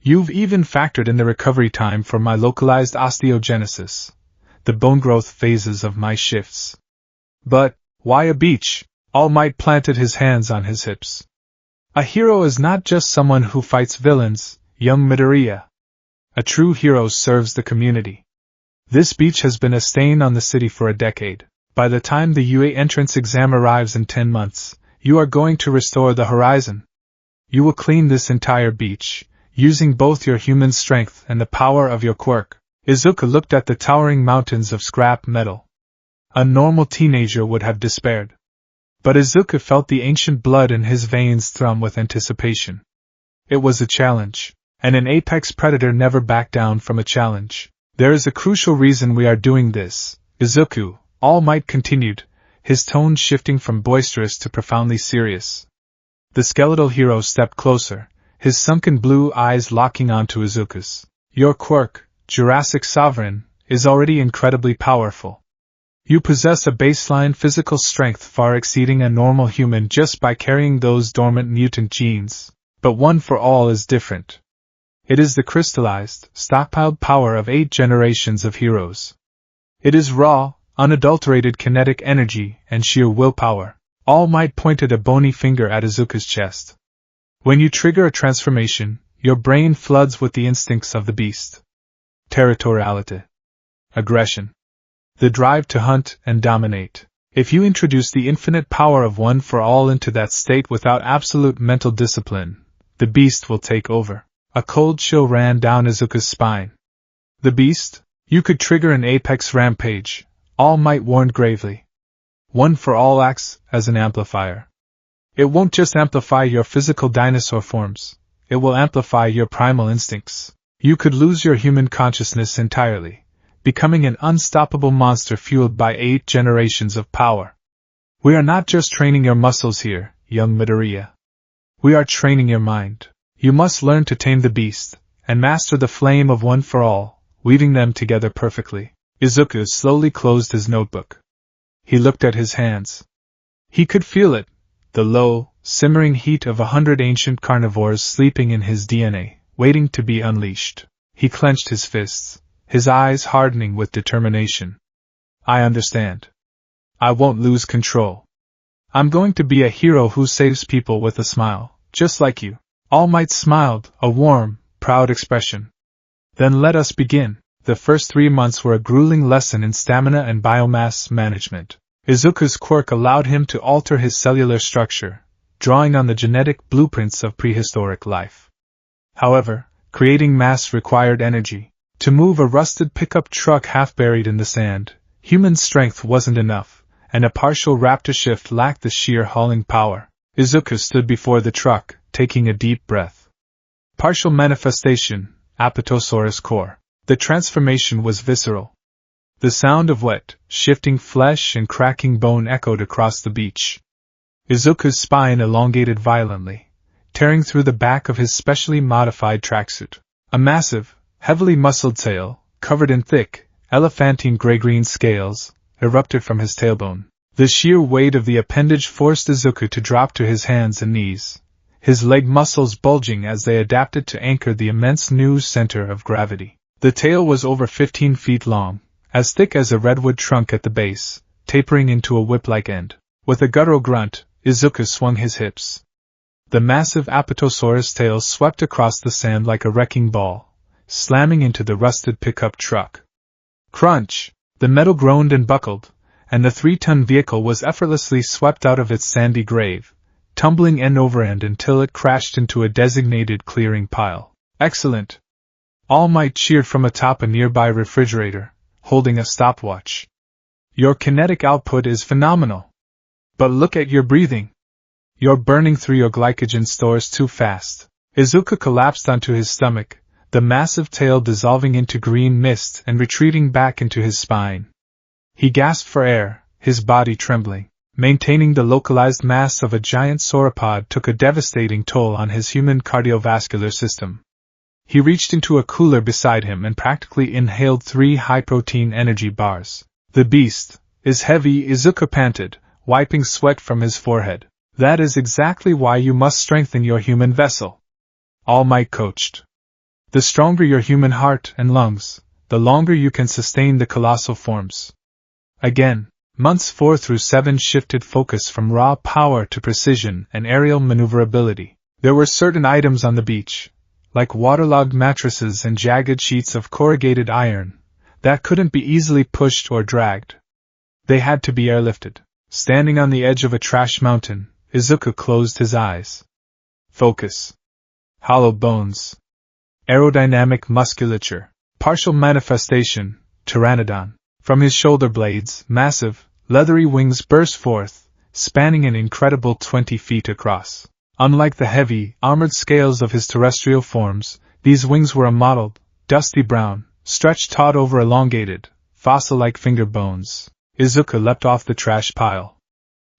Speaker 1: "You've even factored in the recovery time for my localized osteogenesis, the bone growth phases of my shifts. But, why a beach?" All Might planted his hands on his hips. "A hero is not just someone who fights villains, young Midoriya. A true hero serves the community. This beach has been a stain on the city for a decade. By the time the UA entrance exam arrives in 10 months, you are going to restore the horizon. You will clean this entire beach, using both your human strength and the power of your quirk." Izuku looked at the towering mountains of scrap metal. A normal teenager would have despaired. But Izuku felt the ancient blood in his veins thrum with anticipation. It was a challenge, and an apex predator never backed down from a challenge. "There is a crucial reason we are doing this, Izuku," All Might continued, his tone shifting from boisterous to profoundly serious. The skeletal hero stepped closer, his sunken blue eyes locking onto Izuku's. "Your quirk, Jurassic Sovereign, is already incredibly powerful. You possess a baseline physical strength far exceeding a normal human just by carrying those dormant mutant genes, but One for All is different. It is the crystallized, stockpiled power of 8 generations of heroes. It is raw, unadulterated kinetic energy and sheer willpower." All Might pointed a bony finger at Izuku's chest. "When you trigger a transformation, your brain floods with the instincts of the beast. Territoriality. Aggression. The drive to hunt and dominate. If you introduce the infinite power of One for All into that state without absolute mental discipline, the beast will take over." A cold chill ran down Izuku's spine. "The beast? You could trigger an apex rampage," All Might warned gravely. "One for All acts as an amplifier. It won't just amplify your physical dinosaur forms, it will amplify your primal instincts. You could lose your human consciousness entirely, becoming an unstoppable monster fueled by 8 generations of power. We are not just training your muscles here, young Midoriya. We are training your mind. You must learn to tame the beast, and master the flame of One for All, weaving them together perfectly." Izuku slowly closed his notebook. He looked at his hands. He could feel it, the low, simmering heat of 100 ancient carnivores sleeping in his DNA, waiting to be unleashed. He clenched his fists, his eyes hardening with determination. "I understand. I won't lose control. I'm going to be a hero who saves people with a smile, just like you." All Might smiled, a warm, proud expression. "Then let us begin." The first 3 months were a grueling lesson in stamina and biomass management. Izuku's quirk allowed him to alter his cellular structure, drawing on the genetic blueprints of prehistoric life. However, creating mass required energy. To move a rusted pickup truck half buried in the sand, human strength wasn't enough, and a partial raptor shift lacked the sheer hauling power. Izuku stood before the truck, taking a deep breath. Partial manifestation, Apatosaurus core. The transformation was visceral. The sound of wet, shifting flesh and cracking bone echoed across the beach. Izuku's spine elongated violently, tearing through the back of his specially modified tracksuit. A massive, heavily muscled tail, covered in thick, elephantine gray-green scales, erupted from his tailbone. The sheer weight of the appendage forced Izuku to drop to his hands and knees, his leg muscles bulging as they adapted to anchor the immense new center of gravity. The tail was over 15 feet long, as thick as a redwood trunk at the base, tapering into a whip-like end. With a guttural grunt, Izuku swung his hips. The massive Apatosaurus tail swept across the sand like a wrecking ball, slamming into the rusted pickup truck. Crunch! The metal groaned and buckled, and the 3-ton vehicle was effortlessly swept out of its sandy grave, tumbling end over end until it crashed into a designated clearing pile. Excellent! All Might cheered from atop a nearby refrigerator, holding a stopwatch. Your kinetic output is phenomenal. But look at your breathing. You're burning through your glycogen stores too fast. Izuku collapsed onto his stomach, the massive tail dissolving into green mist and retreating back into his spine. He gasped for air, his body trembling. Maintaining the localized mass of a giant sauropod took a devastating toll on his human cardiovascular system. He reached into a cooler beside him and practically inhaled 3 high-protein energy bars. The beast is heavy, Izuku panted, wiping sweat from his forehead. That is exactly why you must strengthen your human vessel. All Might coached. The stronger your human heart and lungs, the longer you can sustain the colossal forms. Again, months 4 through 7 shifted focus from raw power to precision and aerial maneuverability. There were certain items on the beach, like waterlogged mattresses and jagged sheets of corrugated iron, that couldn't be easily pushed or dragged. They had to be airlifted. Standing on the edge of a trash mountain, Izuku closed his eyes. Focus. Hollow bones. Aerodynamic musculature. Partial manifestation, Pteranodon. From his shoulder blades, massive, leathery wings burst forth, spanning an incredible 20 feet across. Unlike the heavy, armored scales of his terrestrial forms, these wings were a mottled, dusty brown, stretched taut over elongated, fossil-like finger bones. Izuku leapt off the trash pile.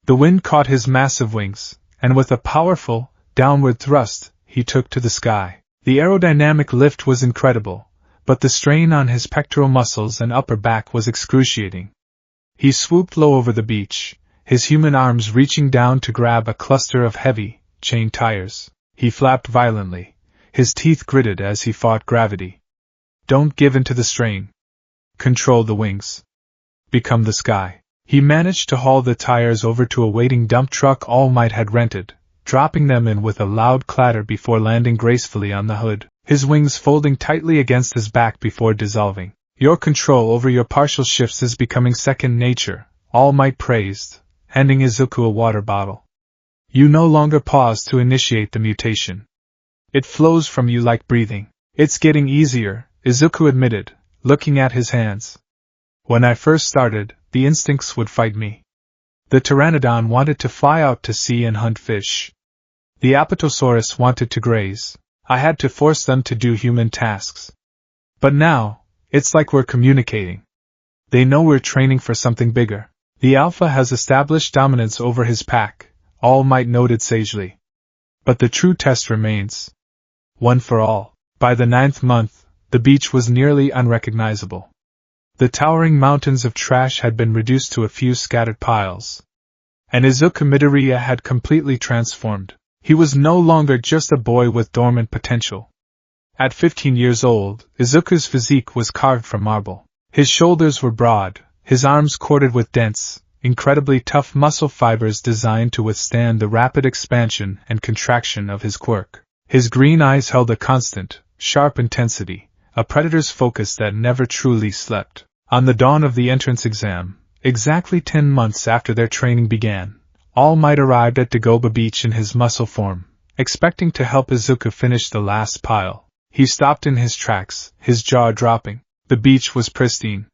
Speaker 1: The wind caught his massive wings, and with a powerful, downward thrust, he took to the sky. The aerodynamic lift was incredible, but the strain on his pectoral muscles and upper back was excruciating. He swooped low over the beach, his human arms reaching down to grab a cluster of heavy, chain tires. He flapped violently, his teeth gritted as he fought gravity. Don't give in to the strain. Control the wings. Become the sky. He managed to haul the tires over to a waiting dump truck All Might had rented, dropping them in with a loud clatter before landing gracefully on the hood, his wings folding tightly against his back before dissolving. Your control over your partial shifts is becoming second nature, All Might praised, handing Izuku a water bottle. You no longer pause to initiate the mutation. It flows from you like breathing. It's getting easier, Izuku admitted, looking at his hands. When I first started, the instincts would fight me. The Pteranodon wanted to fly out to sea and hunt fish. The Apatosaurus wanted to graze. I had to force them to do human tasks. But now, it's like we're communicating. They know we're training for something bigger. The Alpha has established dominance over his pack, All Might noted sagely. But the true test remains. One for all. By the 9th month, the beach was nearly unrecognizable. The towering mountains of trash had been reduced to a few scattered piles. And Izuku Midoriya had completely transformed. He was no longer just a boy with dormant potential. At 15 years old, Izuku's physique was carved from marble. His shoulders were broad, his arms corded with dense, incredibly tough muscle fibers designed to withstand the rapid expansion and contraction of his quirk. His green eyes held a constant, sharp intensity, a predator's focus that never truly slept. On the dawn of the entrance exam, exactly 10 months after their training began, All Might arrived at Dagoba Beach in his muscle form, expecting to help Izuku finish the last pile. He stopped in his tracks, his jaw dropping. The beach was pristine.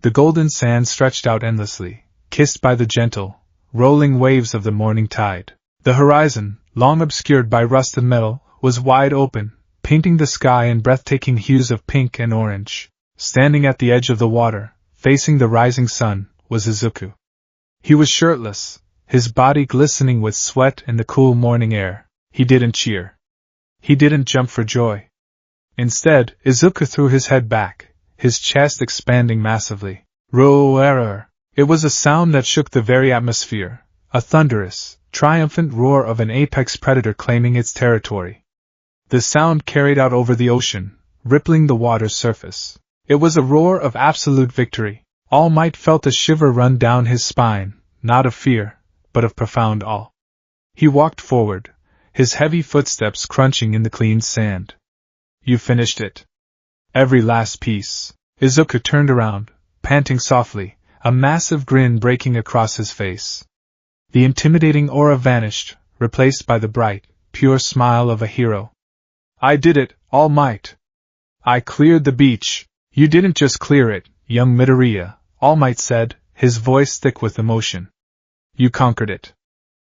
Speaker 1: The golden sand stretched out endlessly, kissed by the gentle, rolling waves of the morning tide. The horizon, long obscured by rusted metal, was wide open, painting the sky in breathtaking hues of pink and orange. Standing at the edge of the water, facing the rising sun, was Izuku. He was shirtless, his body glistening with sweat in the cool morning air. He didn't cheer. He didn't jump for joy. Instead, Izuku threw his head back, his chest expanding massively. Roar! It was a sound that shook the very atmosphere, a thunderous, triumphant roar of an apex predator claiming its territory. The sound carried out over the ocean, rippling the water's surface. It was a roar of absolute victory. All Might felt a shiver run down his spine, not of fear, but of profound awe. He walked forward, his heavy footsteps crunching in the clean sand. You finished it. Every last piece. Izuku turned around, panting softly, a massive grin breaking across his face. The intimidating aura vanished, replaced by the bright, pure smile of a hero. I did it, All Might. I cleared the beach. You didn't just clear it, young Midoriya, All Might said, his voice thick with emotion. You conquered it.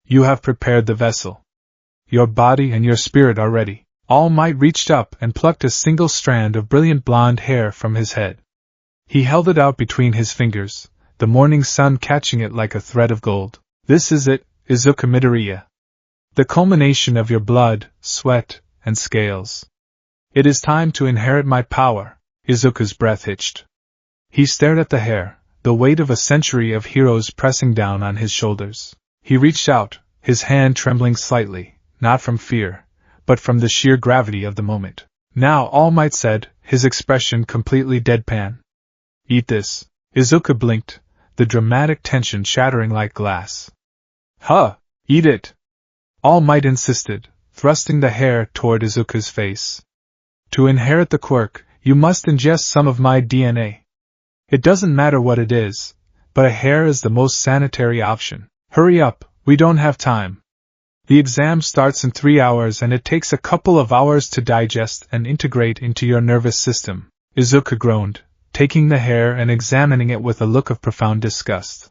Speaker 1: You have prepared the vessel. Your body and your spirit are ready. All Might reached up and plucked a single strand of brilliant blonde hair from his head. He held it out between his fingers, the morning sun catching it like a thread of gold. This is it, Izuku Midoriya. The culmination of your blood, sweat, and scales. It is time to inherit my power. Izuku's breath hitched. He stared at the hair, the weight of a century of heroes pressing down on his shoulders. He reached out, his hand trembling slightly, not from fear, but from the sheer gravity of the moment. Now, All Might said, his expression completely deadpan. Eat this. Izuku blinked, the dramatic tension shattering like glass. Huh! Eat it! All Might insisted, thrusting the hair toward Izuku's face. To inherit the quirk, you must ingest some of my DNA. It doesn't matter what it is, but a hair is the most sanitary option. Hurry up, we don't have time. The exam starts in 3 hours and it takes a couple of hours to digest and integrate into your nervous system. Izuku groaned, taking the hair and examining it with a look of profound disgust.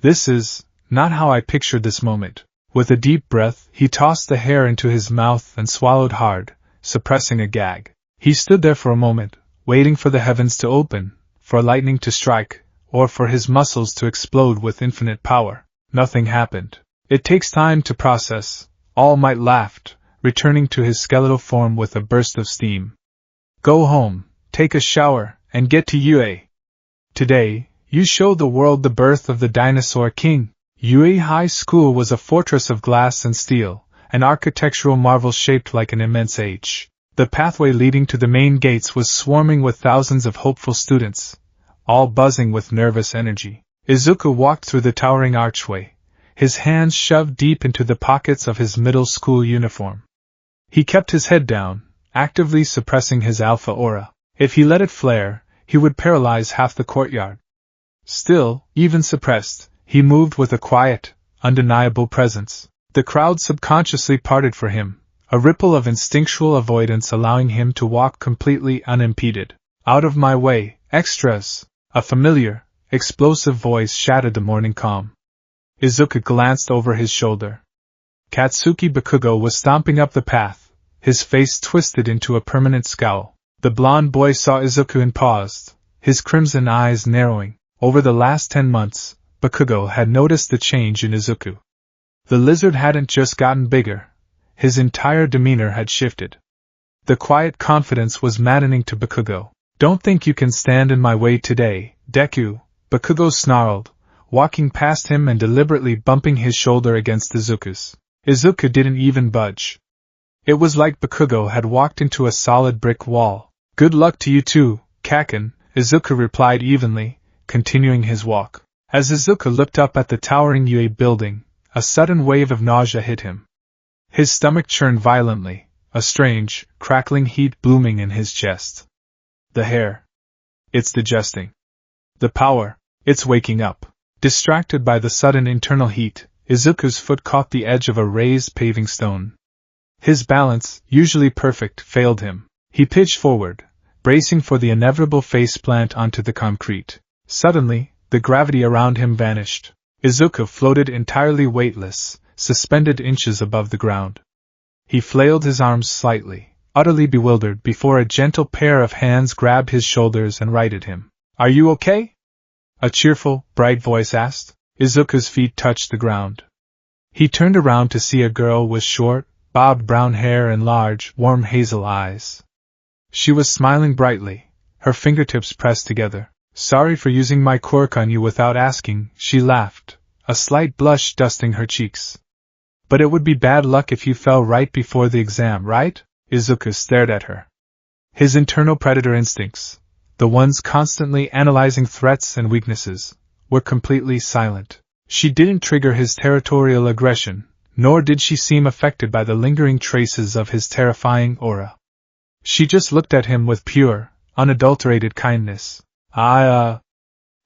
Speaker 1: This is not how I pictured this moment. With a deep breath, he tossed the hair into his mouth and swallowed hard, suppressing a gag. He stood there for a moment, waiting for the heavens to open, for lightning to strike, or for his muscles to explode with infinite power. Nothing happened. It takes time to process, All Might laughed, returning to his skeletal form with a burst of steam. Go home, take a shower, and get to UA. Today, you show the world the birth of the dinosaur king. UA High School was a fortress of glass and steel, an architectural marvel shaped like an immense H. The pathway leading to the main gates was swarming with thousands of hopeful students, all buzzing with nervous energy. Izuku walked through the towering archway, his hands shoved deep into the pockets of his middle school uniform. He kept his head down, actively suppressing his alpha aura. If he let it flare, he would paralyze half the courtyard. Still, even suppressed, he moved with a quiet, undeniable presence. The crowd subconsciously parted for him, a ripple of instinctual avoidance allowing him to walk completely unimpeded. Out of my way, extras! A familiar, explosive voice shattered the morning calm. Izuku glanced over his shoulder. Katsuki Bakugo was stomping up the path, his face twisted into a permanent scowl. The blonde boy saw Izuku and paused, his crimson eyes narrowing. Over the last 10 months, Bakugo had noticed the change in Izuku. The lizard hadn't just gotten bigger. His entire demeanor had shifted. The quiet confidence was maddening to Bakugo. Don't think you can stand in my way today, Deku, Bakugo snarled, walking past him and deliberately bumping his shoulder against Izuku's. Izuku didn't even budge. It was like Bakugo had walked into a solid brick wall. Good luck to you too, Kaken, Izuku replied evenly, continuing his walk. As Izuku looked up at the towering UA building, a sudden wave of nausea hit him. His stomach churned violently, a strange, crackling heat blooming in his chest. The hair. It's digesting. The power. It's waking up. Distracted by the sudden internal heat, Izuku's foot caught the edge of a raised paving stone. His balance, usually perfect, failed him. He pitched forward, bracing for the inevitable faceplant onto the concrete. Suddenly, the gravity around him vanished. Izuku floated entirely weightless, suspended inches above the ground. He flailed his arms slightly, utterly bewildered before a gentle pair of hands grabbed his shoulders and righted him. "Are you okay?" a cheerful, bright voice asked. Izuku's feet touched the ground. He turned around to see a girl with short, bobbed brown hair and large, warm hazel eyes. She was smiling brightly, her fingertips pressed together. "Sorry for using my quirk on you without asking," she laughed, a slight blush dusting her cheeks. "But it would be bad luck if you fell right before the exam, right?" Izuku stared at her. His internal predator instincts, the ones constantly analyzing threats and weaknesses, were completely silent. She didn't trigger his territorial aggression, nor did she seem affected by the lingering traces of his terrifying aura. She just looked at him with pure, unadulterated kindness.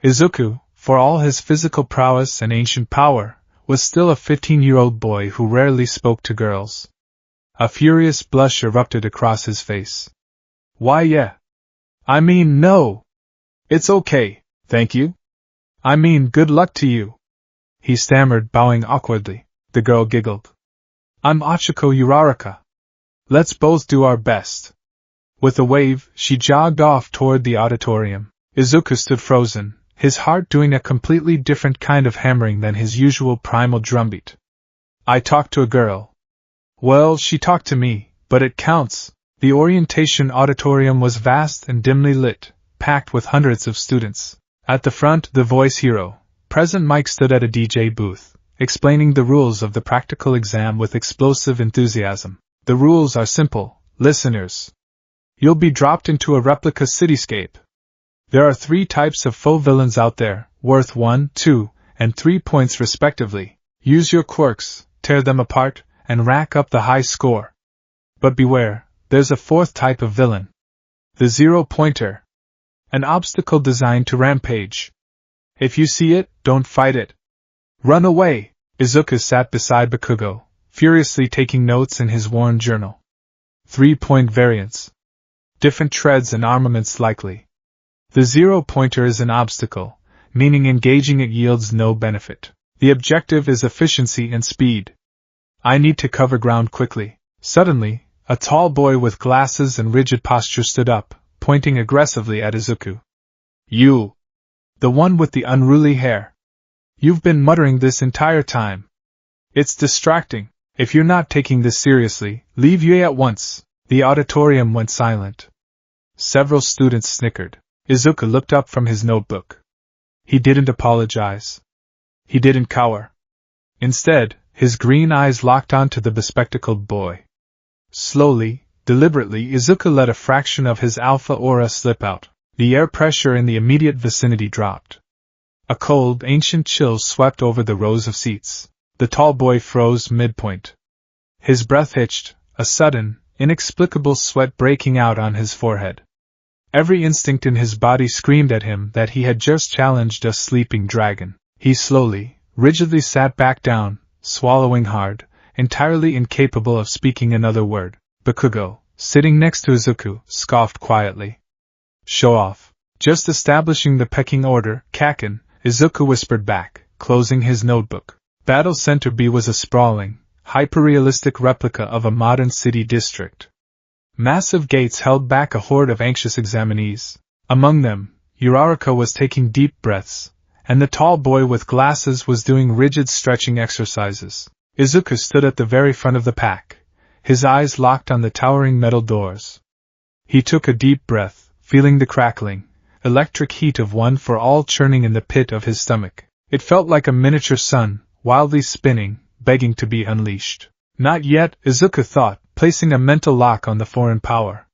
Speaker 1: Izuku, for all his physical prowess and ancient power, was still a 15-year-old boy who rarely spoke to girls. A furious blush erupted across his face. "Why, yeah. I mean, no. It's okay, thank you. I mean, good luck to you," he stammered, bowing awkwardly. The girl giggled. "I'm Ochiko Uraraka. Let's both do our best." With a wave, she jogged off toward the auditorium. Izuku stood frozen, his heart doing a completely different kind of hammering than his usual primal drumbeat. "I talked to a girl." "Well, she talked to me, but it counts." The orientation auditorium was vast and dimly lit, packed with hundreds of students. At the front, the voice hero, Present Mike, stood at a DJ booth, explaining the rules of the practical exam with explosive enthusiasm. "The rules are simple, listeners. You'll be dropped into a replica cityscape. There are 3 types of faux villains out there, worth 1, 2, and 3 points respectively. Use your quirks, tear them apart, and rack up the high score. But beware, there's a 4th type of villain. The 0-pointer. An obstacle designed to rampage. If you see it, don't fight it. Run away." Izuku sat beside Bakugo, furiously taking notes in his worn journal. 3-point variants. Different treads and armaments likely. The 0-pointer is an obstacle, meaning engaging it yields no benefit. The objective is efficiency and speed. I need to cover ground quickly. Suddenly, a tall boy with glasses and rigid posture stood up, pointing aggressively at Izuku. "You! The one with the unruly hair. You've been muttering this entire time. It's distracting. If you're not taking this seriously, leave here at once." The auditorium went silent. Several students snickered. Izuku looked up from his notebook. He didn't apologize. He didn't cower. Instead, his green eyes locked onto the bespectacled boy. Slowly, deliberately, Izuku let a fraction of his alpha aura slip out. The air pressure in the immediate vicinity dropped. A cold, ancient chill swept over the rows of seats. The tall boy froze midpoint. His breath hitched, a sudden, inexplicable sweat breaking out on his forehead. Every instinct in his body screamed at him that he had just challenged a sleeping dragon. He slowly, rigidly sat back down, swallowing hard, entirely incapable of speaking another word. Bakugo, sitting next to Izuku, scoffed quietly. "Show off. Just establishing the pecking order, Kaken," Izuku whispered back, closing his notebook. Battle Center B was a sprawling, hyper-realistic replica of a modern city district. Massive gates held back a horde of anxious examinees. Among them, Uraraka was taking deep breaths, and the tall boy with glasses was doing rigid stretching exercises. Izuku stood at the very front of the pack, his eyes locked on the towering metal doors. He took a deep breath, feeling the crackling, electric heat of one for all churning in the pit of his stomach. It felt like a miniature sun, wildly spinning, begging to be unleashed. "Not yet," Izuku thought, placing a mental lock on the foreign power.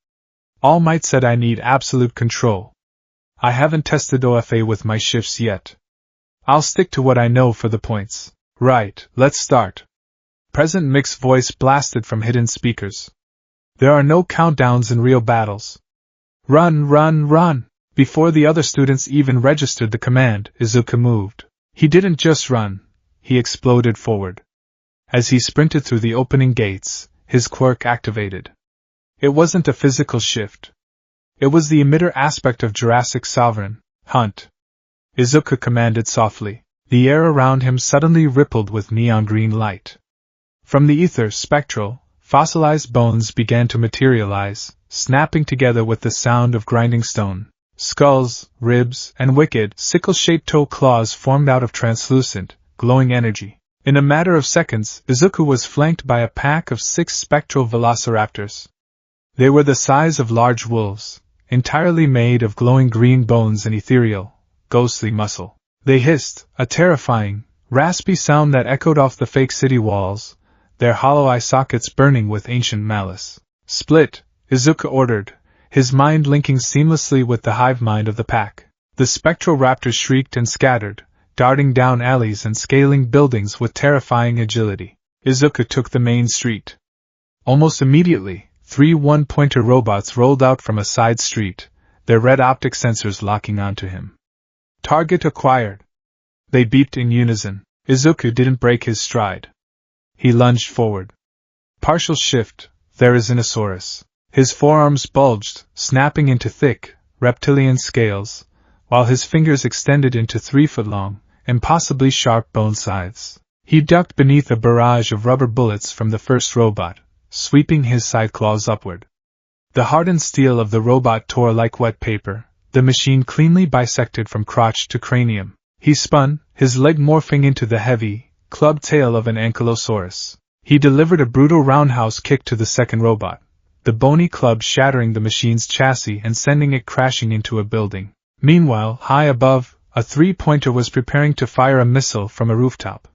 Speaker 1: All Might said I need absolute control. I haven't tested OFA with my shifts yet. I'll stick to what I know for the points. Right, let's start. Present Mick's voice blasted from hidden speakers. There are no countdowns in real battles. Run, run, run! Before the other students even registered the command, Izuku moved. He didn't just run, he exploded forward. As he sprinted through the opening gates, his quirk activated. It wasn't a physical shift. It was the emitter aspect of Jurassic Sovereign, Hunt. Izuku commanded softly. The air around him suddenly rippled with neon green light. From the ether, spectral, fossilized bones began to materialize, snapping together with the sound of grinding stone. Skulls, ribs, and wicked, sickle-shaped toe claws formed out of translucent, glowing energy. In a matter of seconds, Izuku was flanked by a pack of 6 spectral velociraptors. They were the size of large wolves, entirely made of glowing green bones and ethereal, ghostly muscle. They hissed, a terrifying, raspy sound that echoed off the fake city walls, their hollow eye sockets burning with ancient malice. "Split," Izuku ordered, his mind linking seamlessly with the hive mind of the pack. The spectral raptors shrieked and scattered, darting down alleys and scaling buildings with terrifying agility. Izuku took the main street. Almost immediately, 3 one-pointer robots rolled out from a side street, their red optic sensors locking onto him. Target acquired. They beeped in unison. Izuku didn't break his stride. He lunged forward. Partial shift, there is Dinosaurs. His forearms bulged, snapping into thick, reptilian scales, while his fingers extended into 3-foot-long, impossibly sharp bone scythes. He ducked beneath a barrage of rubber bullets from the first robot, sweeping his side claws upward. The hardened steel of the robot tore like wet paper, the machine cleanly bisected from crotch to cranium. He spun, his leg morphing into the heavy, clubbed tail of an ankylosaurus. He delivered a brutal roundhouse kick to the second robot, the bony club shattering the machine's chassis and sending it crashing into a building. Meanwhile, high above, a 3-pointer was preparing to fire a missile from a rooftop.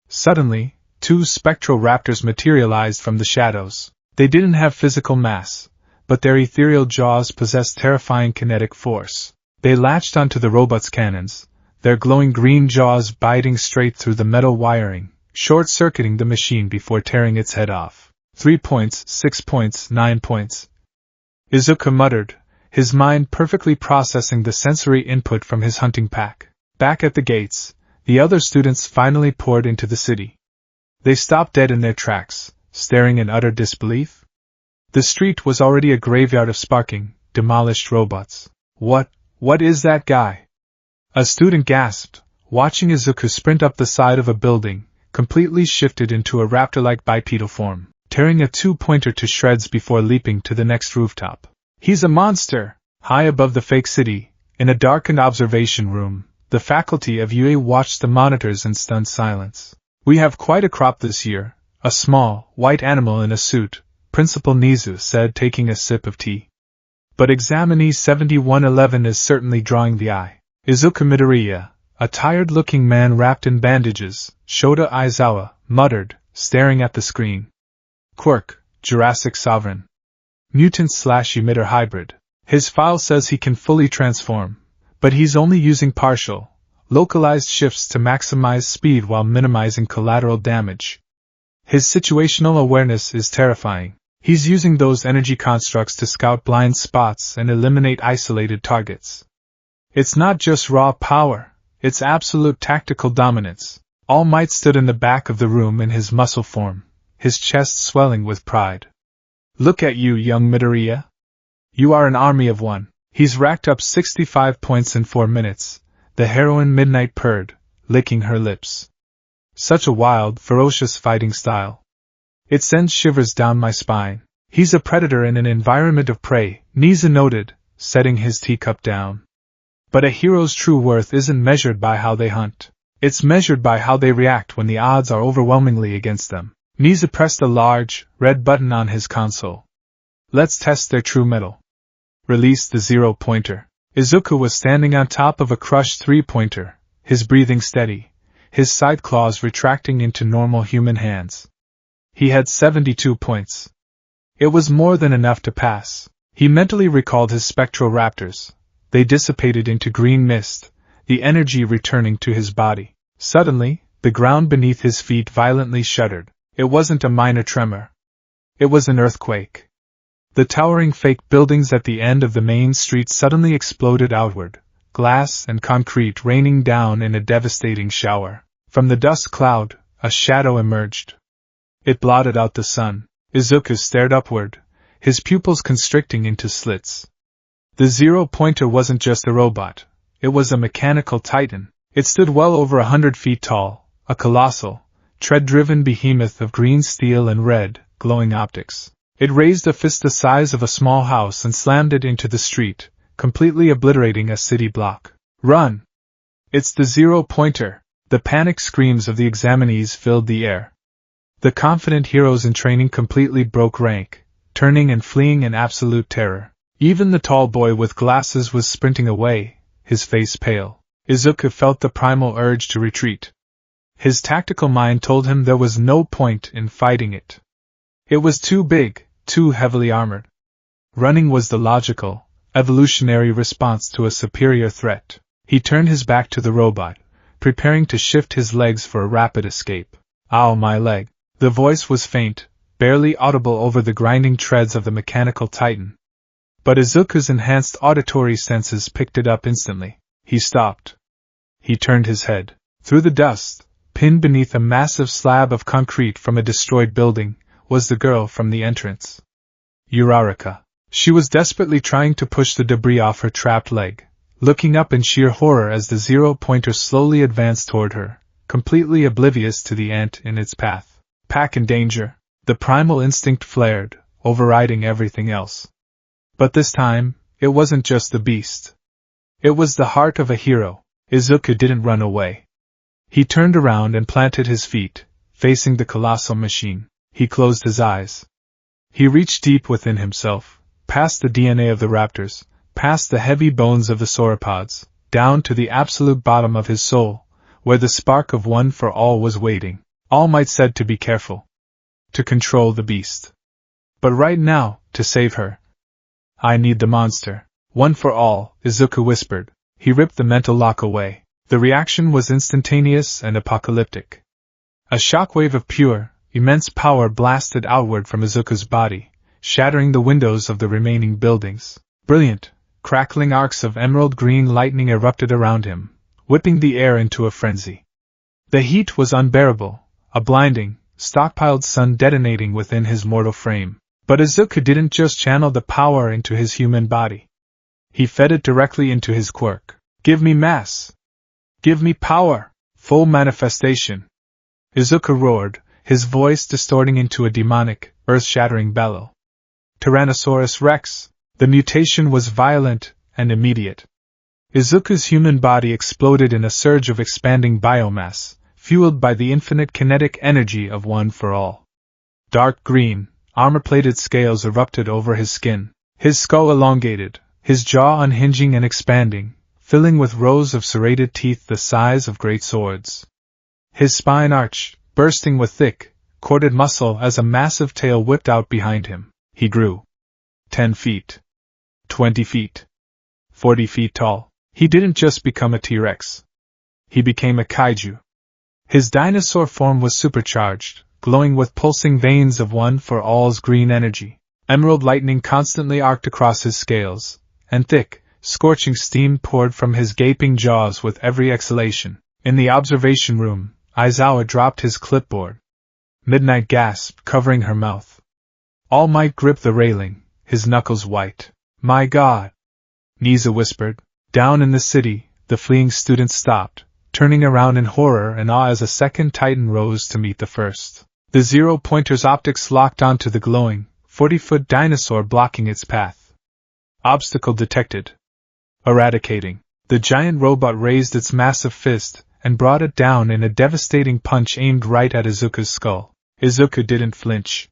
Speaker 1: Suddenly, 2 spectral raptors materialized from the shadows. They didn't have physical mass, but their ethereal jaws possessed terrifying kinetic force. They latched onto the robot's cannons, their glowing green jaws biting straight through the metal wiring, short-circuiting the machine before tearing its head off. 3 points, 6 points, 9 points. Izuku muttered, his mind perfectly processing the sensory input from his hunting pack. Back at the gates, the other students finally poured into the city. They stopped dead in their tracks, staring in utter disbelief. The street was already a graveyard of sparking, demolished robots. What is that guy?" A student gasped, watching Izuku sprint up the side of a building, completely shifted into a raptor-like bipedal form, tearing a 2-pointer to shreds before leaping to the next rooftop. "He's a monster!" High above the fake city, in a darkened observation room, the faculty of UA watched the monitors in stunned silence. "We have quite a crop this year," a small, white animal in a suit, Principal Nizu said, taking a sip of tea. "But examinee 7111 is certainly drawing the eye." Izuku Midoriya, a tired-looking man wrapped in bandages, Shota Aizawa, muttered, staring at the screen. "Quirk, Jurassic Sovereign. Mutant/emitter hybrid. His file says he can fully transform, but he's only using partial, localized shifts to maximize speed while minimizing collateral damage. His situational awareness is terrifying. He's using those energy constructs to scout blind spots and eliminate isolated targets. It's not just raw power, it's absolute tactical dominance." All Might stood in the back of the room in his muscle form, his chest swelling with pride. "Look at you, young Midoriya. You are an army of one." He's racked up 65 points in 4 minutes, the heroine Midnight purred, licking her lips. "Such a wild, ferocious fighting style. It sends shivers down my spine." "He's a predator in an environment of prey," Nizu noted, setting his teacup down. "But a hero's true worth isn't measured by how they hunt. It's measured by how they react when the odds are overwhelmingly against them." Nizu pressed a large, red button on his console. "Let's test their true mettle." Released the 0-pointer. Izuku was standing on top of a crushed 3-pointer, his breathing steady, his side claws retracting into normal human hands. He had 72 points. It was more than enough to pass. He mentally recalled his spectral raptors. They dissipated into green mist, the energy returning to his body. Suddenly, the ground beneath his feet violently shuddered. It wasn't a minor tremor. It was an earthquake. The towering fake buildings at the end of the main street suddenly exploded outward, glass and concrete raining down in a devastating shower. From the dust cloud, a shadow emerged. It blotted out the sun. Izuku stared upward, his pupils constricting into slits. The 0-pointer wasn't just a robot, it was a mechanical titan. It stood well over 100 feet tall, a colossal, tread-driven behemoth of green steel and red, glowing optics. It raised a fist the size of a small house and slammed it into the street, completely obliterating a city block. Run! It's the zero-pointer! The panicked screams of the examinees filled the air. The confident heroes in training completely broke rank, turning and fleeing in absolute terror. Even the tall boy with glasses was sprinting away, his face pale. Izuku felt the primal urge to retreat. His tactical mind told him there was no point in fighting it. It was too big, too heavily armored. Running was the logical, evolutionary response to a superior threat. He turned his back to the robot, preparing to shift his legs for a rapid escape. Ow, my leg! The voice was faint, barely audible over the grinding treads of the mechanical titan. But Izuku's enhanced auditory senses picked it up instantly. He stopped. He turned his head. Through the dust, pinned beneath a massive slab of concrete from a destroyed building, was the girl from the entrance. Uraraka. She was desperately trying to push the debris off her trapped leg, looking up in sheer horror as the zero-pointer slowly advanced toward her, completely oblivious to the ant in its path. Pack in danger. The primal instinct flared, overriding everything else. But this time, it wasn't just the beast. It was the heart of a hero. Izuku didn't run away. He turned around and planted his feet, facing the colossal machine. He closed his eyes. He reached deep within himself, past the DNA of the raptors, past the heavy bones of the sauropods, down to the absolute bottom of his soul, where the spark of One for All was waiting. All Might said to be careful. To control the beast. But right now, to save her. I need the monster. One for All, Izuku whispered. He ripped the mental lock away. The reaction was instantaneous and apocalyptic. A shockwave of pure, immense power blasted outward from Izuku's body, shattering the windows of the remaining buildings. Brilliant, crackling arcs of emerald green lightning erupted around him, whipping the air into a frenzy. The heat was unbearable, a blinding, stockpiled sun detonating within his mortal frame. But Izuku didn't just channel the power into his human body. He fed it directly into his quirk. Give me mass! Give me power! Full manifestation! Izuku roared, his voice distorting into a demonic, earth-shattering bellow. Tyrannosaurus Rex! The mutation was violent and immediate. Izuku's human body exploded in a surge of expanding biomass, fueled by the infinite kinetic energy of One for All. Dark green, armor-plated scales erupted over his skin, his skull elongated, his jaw unhinging and expanding, filling with rows of serrated teeth the size of great swords. His spine arched, bursting with thick, corded muscle as a massive tail whipped out behind him. He grew. 10 feet. 20 feet. 40 feet tall. He didn't just become a T-Rex. He became a kaiju. His dinosaur form was supercharged, glowing with pulsing veins of One for All's green energy. Emerald lightning constantly arced across his scales, and thick, scorching steam poured from his gaping jaws with every exhalation. In the observation room, Aizawa dropped his clipboard. Midnight gasped, covering her mouth. All Might gripped the railing, his knuckles white. My God! Nisa whispered. Down in the city, the fleeing students stopped, turning around in horror and awe as a second titan rose to meet the first. The zero-pointer's optics locked onto the glowing, 40-foot dinosaur blocking its path. Obstacle detected. Eradicating. The giant robot raised its massive fist and brought it down in a devastating punch aimed right at Izuku's skull. Izuku didn't flinch.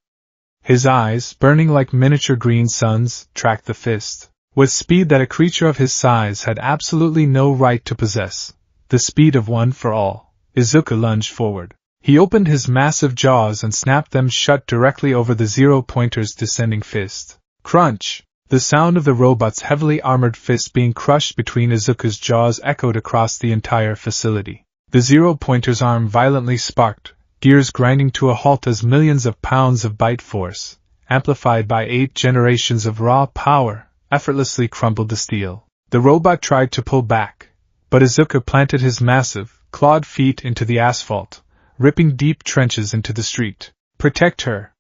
Speaker 1: His eyes, burning like miniature green suns, tracked the fist, with speed that a creature of his size had absolutely no right to possess. The speed of One for All. Izuku lunged forward. He opened his massive jaws and snapped them shut directly over the zero-pointer's descending fist. Crunch! The sound of the robot's heavily armored fist being crushed between Izuku's jaws echoed across the entire facility. The zero-pointer's arm violently sparked, gears grinding to a halt as millions of pounds of bite force, amplified by 8 generations of raw power, effortlessly crumbled the steel. The robot tried to pull back, but Izuku planted his massive, clawed feet into the asphalt, ripping deep trenches into the street. Protect her!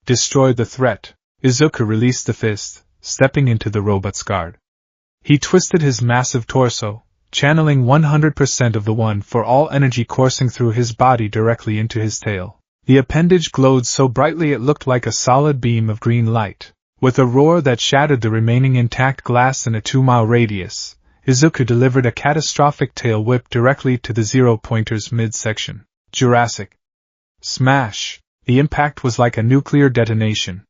Speaker 1: Destroy the threat! Izuku released the fist, stepping into the robot's guard. He twisted his massive torso, channeling 100% of the One for All energy coursing through his body directly into his tail. The appendage glowed so brightly it looked like a solid beam of green light. With a roar that shattered the remaining intact glass in a 2-mile radius, Izuku delivered a catastrophic tail whip directly to the zero-pointer's midsection. Jurassic. Smash! The impact was like a nuclear detonation.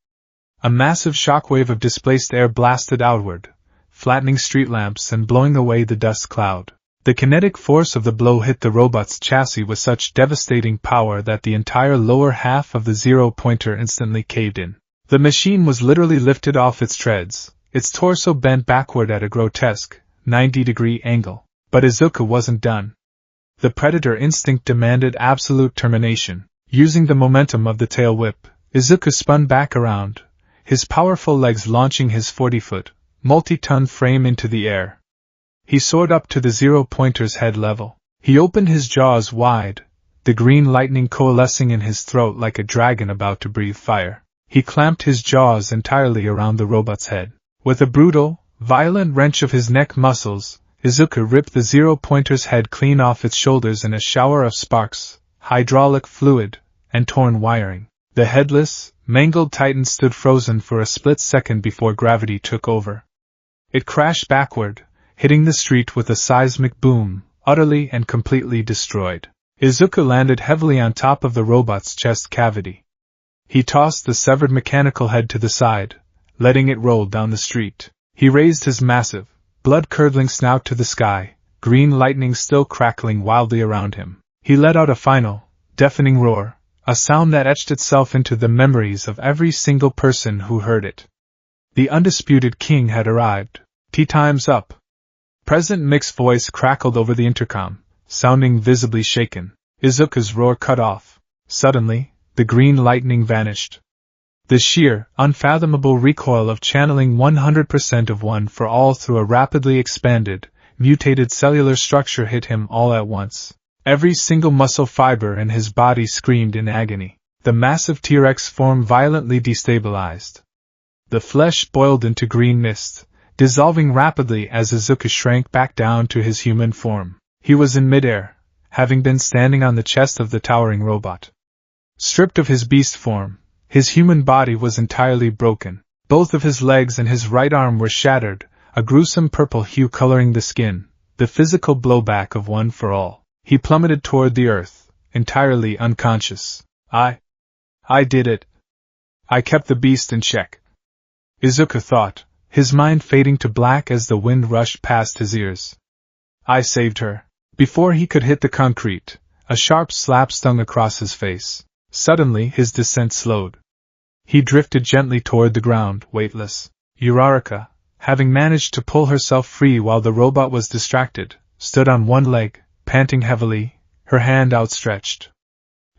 Speaker 1: A massive shockwave of displaced air blasted outward, flattening street lamps and blowing away the dust cloud. The kinetic force of the blow hit the robot's chassis with such devastating power that the entire lower half of the zero-pointer instantly caved in. The machine was literally lifted off its treads, its torso bent backward at a grotesque, 90-degree angle. But Izuku wasn't done. The predator instinct demanded absolute termination. Using the momentum of the tail whip, Izuku spun back around, his powerful legs launching his 40-foot, multi-ton frame into the air. He soared up to the zero-pointer's head level. He opened his jaws wide, the green lightning coalescing in his throat like a dragon about to breathe fire. He clamped his jaws entirely around the robot's head. With a brutal, violent wrench of his neck muscles, Izuku ripped the zero-pointer's head clean off its shoulders in a shower of sparks, hydraulic fluid, and torn wiring. The headless, mangled titan stood frozen for a split second before gravity took over. It crashed backward, hitting the street with a seismic boom, utterly and completely destroyed. Izuku landed heavily on top of the robot's chest cavity. He tossed the severed mechanical head to the side, letting it roll down the street. He raised his massive, blood-curdling snout to the sky, green lightning still crackling wildly around him. He let out a final, deafening roar, a sound that etched itself into the memories of every single person who heard it. The undisputed king had arrived. Tea time's up. President Mick's voice crackled over the intercom, sounding visibly shaken. Izuku's roar cut off. Suddenly, the green lightning vanished. The sheer, unfathomable recoil of channeling 100% of One for All through a rapidly expanded, mutated cellular structure hit him all at once. Every single muscle fiber in his body screamed in agony. The massive T-Rex form violently destabilized. The flesh boiled into green mist, dissolving rapidly as Izuku shrank back down to his human form. He was in midair, having been standing on the chest of the towering robot. Stripped of his beast form, his human body was entirely broken. Both of his legs and his right arm were shattered, a gruesome purple hue coloring the skin, the physical blowback of One for All. He plummeted toward the earth, entirely unconscious. I did it. I kept the beast in check. Izuku thought, his mind fading to black as the wind rushed past his ears. I saved her. Before he could hit the concrete, a sharp slap stung across his face. Suddenly his descent slowed. He drifted gently toward the ground, weightless. Uraraka, having managed to pull herself free while the robot was distracted, stood on one leg, panting heavily, her hand outstretched.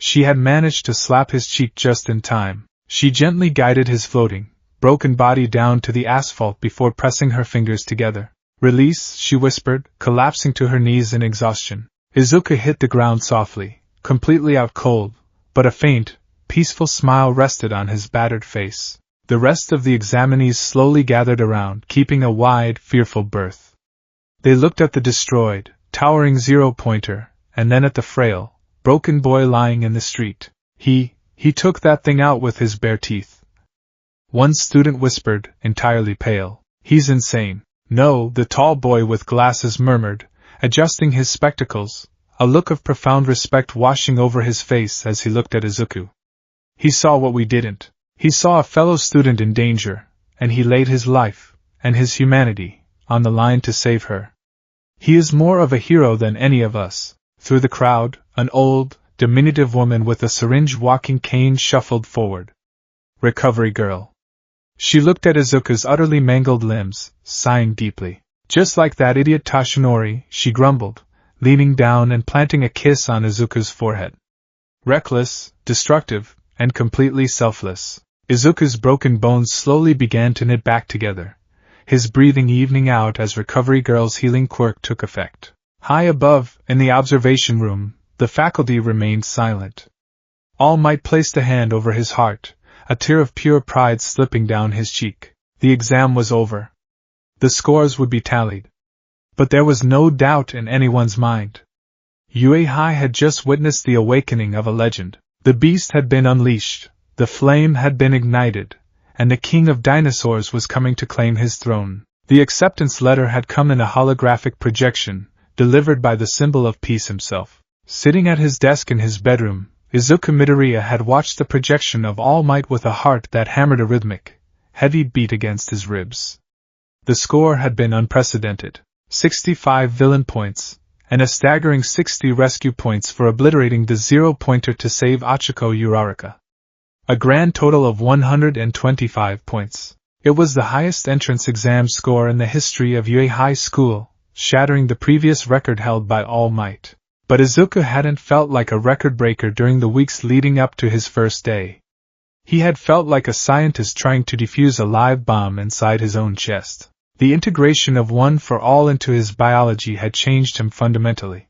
Speaker 1: She had managed to slap his cheek just in time. She gently guided his floating, broken body down to the asphalt before pressing her fingers together. Release, she whispered, collapsing to her knees in exhaustion. Izuku hit the ground softly, completely out cold, but a faint, peaceful smile rested on his battered face. The rest of the examinees slowly gathered around, keeping a wide, fearful berth. They looked at the destroyed, towering zero-pointer, and then at the frail, broken boy lying in the street. He took that thing out with his bare teeth. One student whispered, entirely pale. He's insane. No, the tall boy with glasses murmured, adjusting his spectacles, a look of profound respect washing over his face as he looked at Izuku. He saw what we didn't. He saw a fellow student in danger, and he laid his life, and his humanity, on the line to save her. He is more of a hero than any of us. Through the crowd, an old, diminutive woman with a syringe-walking cane shuffled forward. Recovery girl. She looked at Izuku's utterly mangled limbs, sighing deeply. Just like that idiot Tashinori, she grumbled, leaning down and planting a kiss on Izuku's forehead. Reckless, destructive, and completely selfless. Izuku's broken bones slowly began to knit back together, his breathing evening out as Recovery Girl's healing quirk took effect. High above, in the observation room, the faculty remained silent. All Might placed a hand over his heart, a tear of pure pride slipping down his cheek. The exam was over. The scores would be tallied. But there was no doubt in anyone's mind. UA High had just witnessed the awakening of a legend. The beast had been unleashed, the flame had been ignited, and the king of dinosaurs was coming to claim his throne. The acceptance letter had come in a holographic projection, delivered by the symbol of peace himself. Sitting at his desk in his bedroom, Izuku Midoriya had watched the projection of All Might with a heart that hammered a rhythmic, heavy beat against his ribs. The score had been unprecedented. 65 villain points, and a staggering 60 rescue points for obliterating the zero-pointer to save Ochako Uraraka. A grand total of 125 points. It was the highest entrance exam score in the history of UA High School, shattering the previous record held by All Might. But Izuku hadn't felt like a record breaker during the weeks leading up to his first day. He had felt like a scientist trying to defuse a live bomb inside his own chest. The integration of One for All into his biology had changed him fundamentally.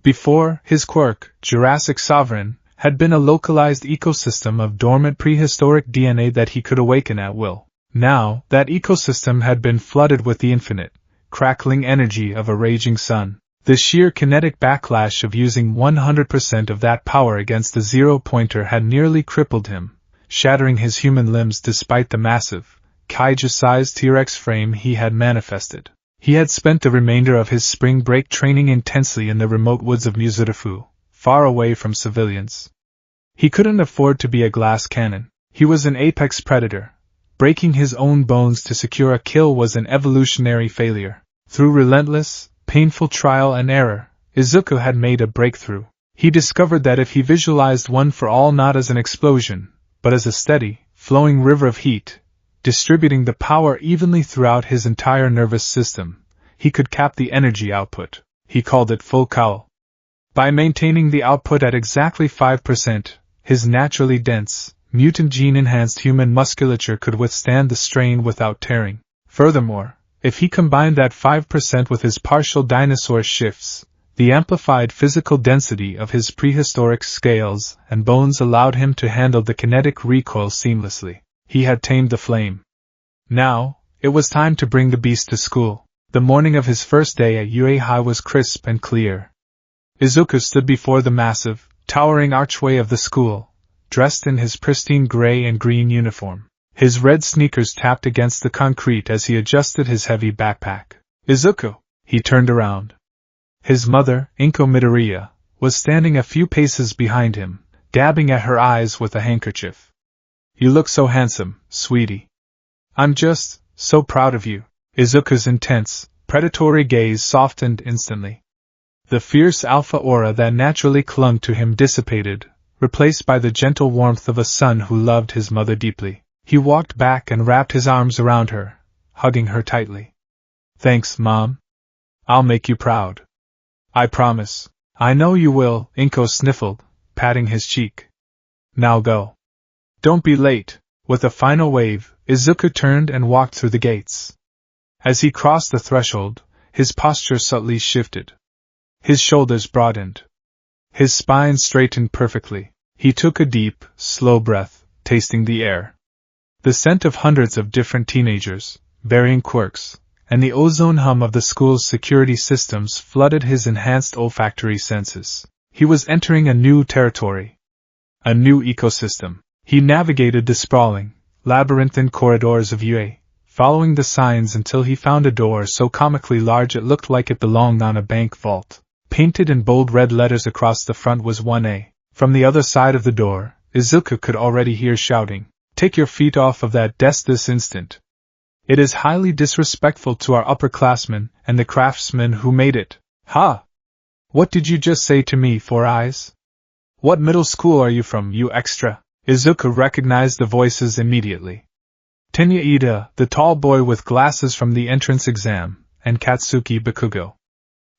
Speaker 1: Before, his quirk, Jurassic Sovereign, had been a localized ecosystem of dormant prehistoric DNA that he could awaken at will. Now, that ecosystem had been flooded with the infinite, crackling energy of a raging sun. The sheer kinetic backlash of using 100% of that power against the zero-pointer had nearly crippled him, shattering his human limbs despite the massive, kaiju-sized T-Rex frame he had manifested. He had spent the remainder of his spring break training intensely in the remote woods of Muzurafu, far away from civilians. He couldn't afford to be a glass cannon. He was an apex predator. Breaking his own bones to secure a kill was an evolutionary failure. Through relentless, painful trial and error, Izuku had made a breakthrough. He discovered that if he visualized One for All not as an explosion, but as a steady, flowing river of heat, distributing the power evenly throughout his entire nervous system, he could cap the energy output. He called it full cowl. By maintaining the output at exactly 5%, his naturally dense, mutant gene-enhanced human musculature could withstand the strain without tearing. Furthermore, if he combined that 5% with his partial dinosaur shifts, the amplified physical density of his prehistoric scales and bones allowed him to handle the kinetic recoil seamlessly. He had tamed the flame. Now, it was time to bring the beast to school. The morning of his first day at UA High was crisp and clear. Izuku stood before the massive, towering archway of the school, dressed in his pristine gray and green uniform. His red sneakers tapped against the concrete as he adjusted his heavy backpack. Izuku! He turned around. His mother, Inko Midoriya, was standing a few paces behind him, dabbing at her eyes with a handkerchief. You look so handsome, sweetie. I'm just so proud of you. Izuku's intense, predatory gaze softened instantly. The fierce alpha aura that naturally clung to him dissipated, replaced by the gentle warmth of a son who loved his mother deeply. He walked back and wrapped his arms around her, hugging her tightly. Thanks, Mom. I'll make you proud. I promise. I know you will, Inko sniffled, patting his cheek. Now go. Don't be late. With a final wave, Izuku turned and walked through the gates. As he crossed the threshold, his posture subtly shifted. His shoulders broadened. His spine straightened perfectly. He took a deep, slow breath, tasting the air. The scent of hundreds of different teenagers, varying quirks, and the ozone hum of the school's security systems flooded his enhanced olfactory senses. He was entering a new territory. A new ecosystem. He navigated the sprawling, labyrinthine corridors of UA, following the signs until he found a door so comically large it looked like it belonged on a bank vault. Painted in bold red letters across the front was 1A. From the other side of the door, Izuku could already hear shouting, "Take your feet off of that desk this instant. It is highly disrespectful to our upperclassmen and the craftsmen who made it." Ha! What did you just say to me, Four Eyes? What middle school are you from, you extra? Izuku recognized the voices immediately. Tenya Ida, the tall boy with glasses from the entrance exam, and Katsuki Bakugo.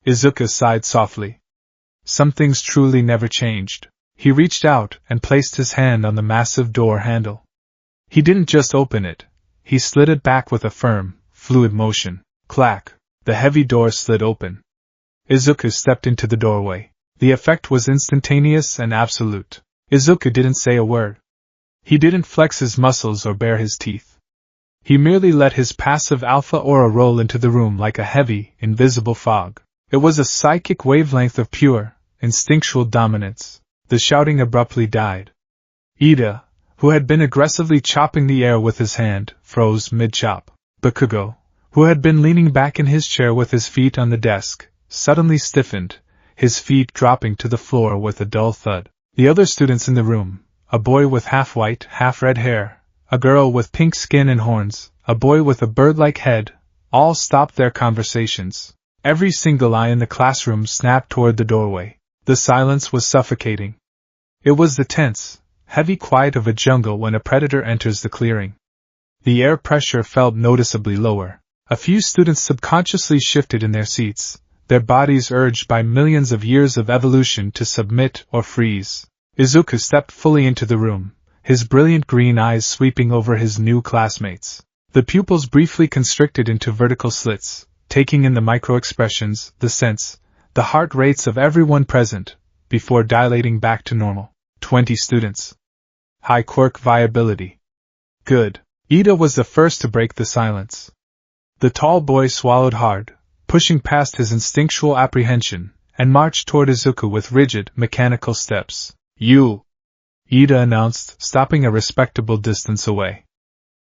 Speaker 1: Izuku sighed softly. Some things truly never changed. He reached out and placed his hand on the massive door handle. He didn't just open it. He slid it back with a firm, fluid motion. Clack! The heavy door slid open. Izuku stepped into the doorway. The effect was instantaneous and absolute. Izuku didn't say a word. He didn't flex his muscles or bare his teeth. He merely let his passive alpha aura roll into the room like a heavy, invisible fog. It was a psychic wavelength of pure, instinctual dominance. The shouting abruptly died. Ida, who had been aggressively chopping the air with his hand, froze mid-chop. Bakugo, who had been leaning back in his chair with his feet on the desk, suddenly stiffened, his feet dropping to the floor with a dull thud. The other students in the room, a boy with half-white, half-red hair, a girl with pink skin and horns, a boy with a bird-like head, all stopped their conversations. Every single eye in the classroom snapped toward the doorway. The silence was suffocating. It was the tense, heavy quiet of a jungle when a predator enters the clearing. The air pressure felt noticeably lower. A few students subconsciously shifted in their seats, their bodies urged by millions of years of evolution to submit or freeze. Izuku stepped fully into the room, his brilliant green eyes sweeping over his new classmates. The pupils briefly constricted into vertical slits, taking in the micro-expressions, the sense, the heart rates of everyone present, before dilating back to normal. 20 students. High quirk viability. Good. Ida was the first to break the silence. The tall boy swallowed hard, pushing past his instinctual apprehension, and marched toward Izuku with rigid, mechanical steps. You! Ida announced, stopping a respectable distance away.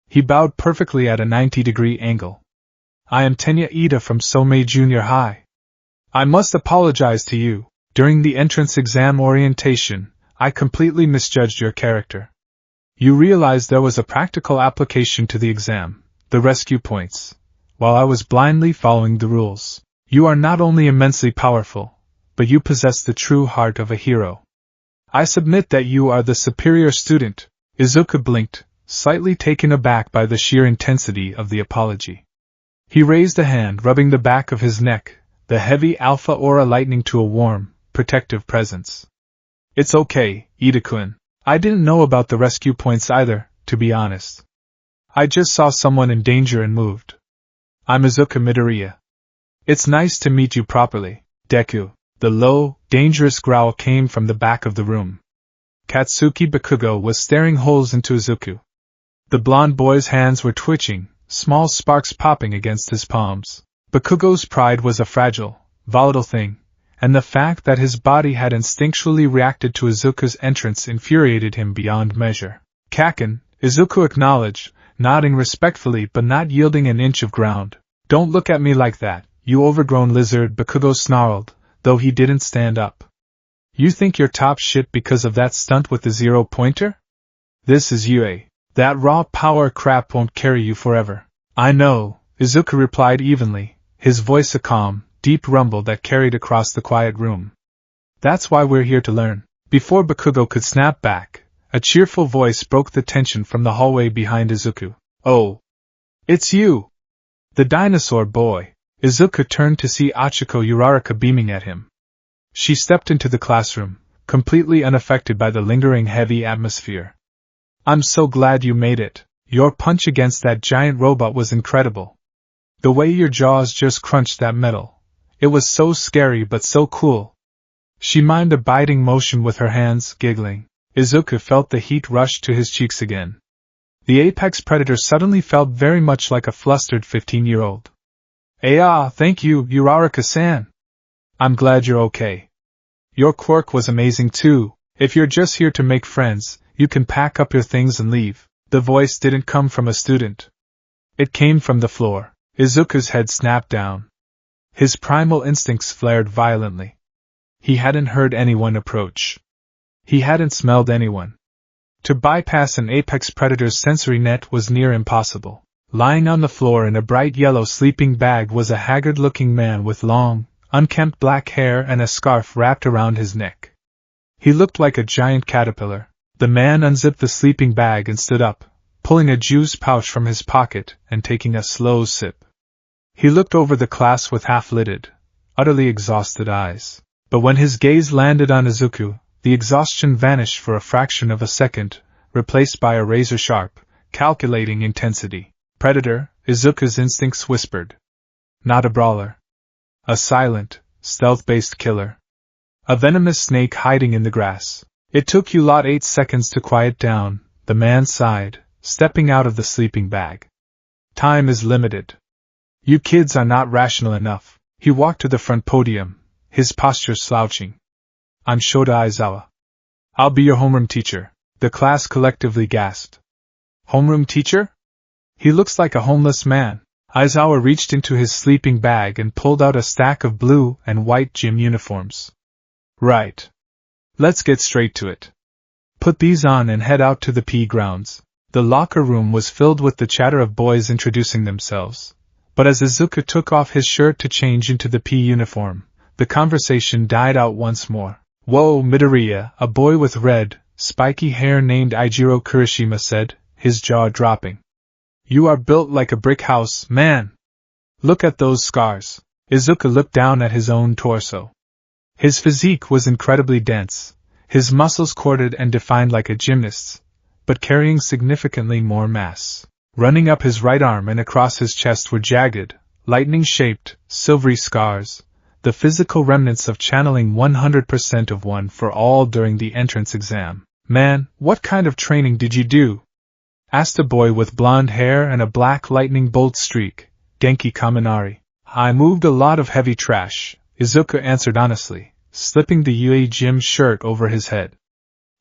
Speaker 1: He bowed perfectly at a 90-degree angle. I am Tenya Ida from Somei Junior High. I must apologize to you. During the entrance exam orientation, I completely misjudged your character. You realized there was a practical application to the exam, the rescue points, while I was blindly following the rules. You are not only immensely powerful, but you possess the true heart of a hero. I submit that you are the superior student. Izuku blinked, slightly taken aback by the sheer intensity of the apology. He raised a hand, rubbing the back of his neck, the heavy alpha aura lightening to a warm, protective presence. It's okay, Ida-kun. I didn't know about the rescue points either, to be honest. I just saw someone in danger and moved. I'm Izuku Midoriya. It's nice to meet you properly, Deku. The low, dangerous growl came from the back of the room. Katsuki Bakugo was staring holes into Izuku. The blonde boy's hands were twitching, small sparks popping against his palms. Bakugo's pride was a fragile, volatile thing, and the fact that his body had instinctually reacted to Izuku's entrance infuriated him beyond measure. Kaken, Izuku acknowledged, nodding respectfully but not yielding an inch of ground. Don't look at me like that, you overgrown lizard, Bakugo snarled, though he didn't stand up. You think you're top shit because of that stunt with the zero-pointer? This is UA. That raw power crap won't carry you forever. I know, Izuku replied evenly, his voice a calm, deep rumble that carried across the quiet room. That's why we're here to learn. Before Bakugo could snap back, a cheerful voice broke the tension from the hallway behind Izuku. Oh! It's you! The dinosaur boy! Izuku turned to see Achiko Uraraka beaming at him. She stepped into the classroom, completely unaffected by the lingering heavy atmosphere. I'm so glad you made it. Your punch against that giant robot was incredible. The way your jaws just crunched that metal. It was so scary but so cool. She mimed a biting motion with her hands, giggling. Izuku felt the heat rush to his cheeks again. The apex predator suddenly felt very much like a flustered 15-year-old. Thank you, Uraraka-san. I'm glad you're okay. Your quirk was amazing too. If you're just here to make friends, you can pack up your things and leave. The voice didn't come from a student. It came from the floor. Izuku's head snapped down. His primal instincts flared violently. He hadn't heard anyone approach. He hadn't smelled anyone. To bypass an apex predator's sensory net was near impossible. Lying on the floor in a bright yellow sleeping bag was a haggard-looking man with long, unkempt black hair and a scarf wrapped around his neck. He looked like a giant caterpillar. The man unzipped the sleeping bag and stood up, pulling a juice pouch from his pocket and taking a slow sip. He looked over the class with half-lidded, utterly exhausted eyes. But when his gaze landed on Izuku, the exhaustion vanished for a fraction of a second, replaced by a razor-sharp, calculating intensity. Predator, Izuku's instincts whispered. Not a brawler. A silent, stealth-based killer. A venomous snake hiding in the grass. It took you lot 8 seconds to quiet down, the man sighed, stepping out of the sleeping bag. Time is limited. You kids are not rational enough. He walked to the front podium, his posture slouching. I'm Shota Aizawa. I'll be your homeroom teacher, the class collectively gasped. Homeroom teacher? He looks like a homeless man. Aizawa reached into his sleeping bag and pulled out a stack of blue and white gym uniforms. Right. Let's get straight to it. Put these on and head out to the PE grounds. The locker room was filled with the chatter of boys introducing themselves. But as Izuku took off his shirt to change into the PE uniform, the conversation died out once more. Whoa, Midoriya, a boy with red, spiky hair named Eijiro Kurishima said, his jaw dropping. You are built like a brick house, man. Look at those scars. Izuku looked down at his own torso. His physique was incredibly dense, his muscles corded and defined like a gymnast's, but carrying significantly more mass. Running up his right arm and across his chest were jagged, lightning-shaped, silvery scars, the physical remnants of channeling 100% of one for all during the entrance exam. Man, what kind of training did you do? Asked a boy with blonde hair and a black lightning bolt streak, Genki Kaminari. I moved a lot of heavy trash, Izuku answered honestly, slipping the UA gym shirt over his head.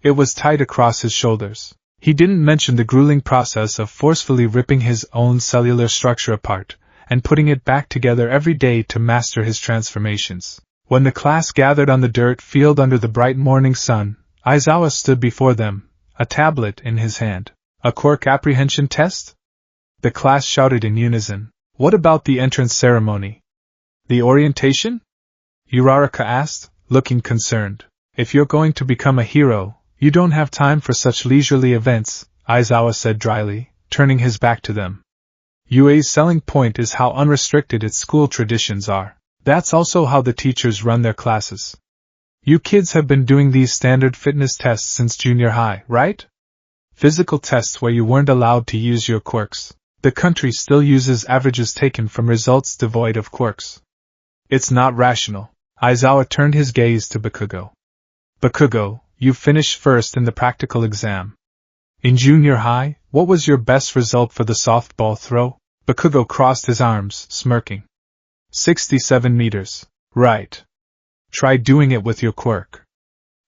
Speaker 1: It was tight across his shoulders. He didn't mention the grueling process of forcefully ripping his own cellular structure apart and putting it back together every day to master his transformations. When the class gathered on the dirt field under the bright morning sun, Aizawa stood before them, a tablet in his hand. A quirk apprehension test? The class shouted in unison. What about the entrance ceremony? The orientation? Uraraka asked, looking concerned. If you're going to become a hero, you don't have time for such leisurely events, Aizawa said dryly, turning his back to them. UA's selling point is how unrestricted its school traditions are. That's also how the teachers run their classes. You kids have been doing these standard fitness tests since junior high, right? Physical tests where you weren't allowed to use your quirks. The country still uses averages taken from results devoid of quirks. It's not rational. Aizawa turned his gaze to Bakugo. Bakugo, you finished first in the practical exam. In junior high, what was your best result for the softball throw? Bakugo crossed his arms, smirking. 67 meters. Right. Try doing it with your quirk.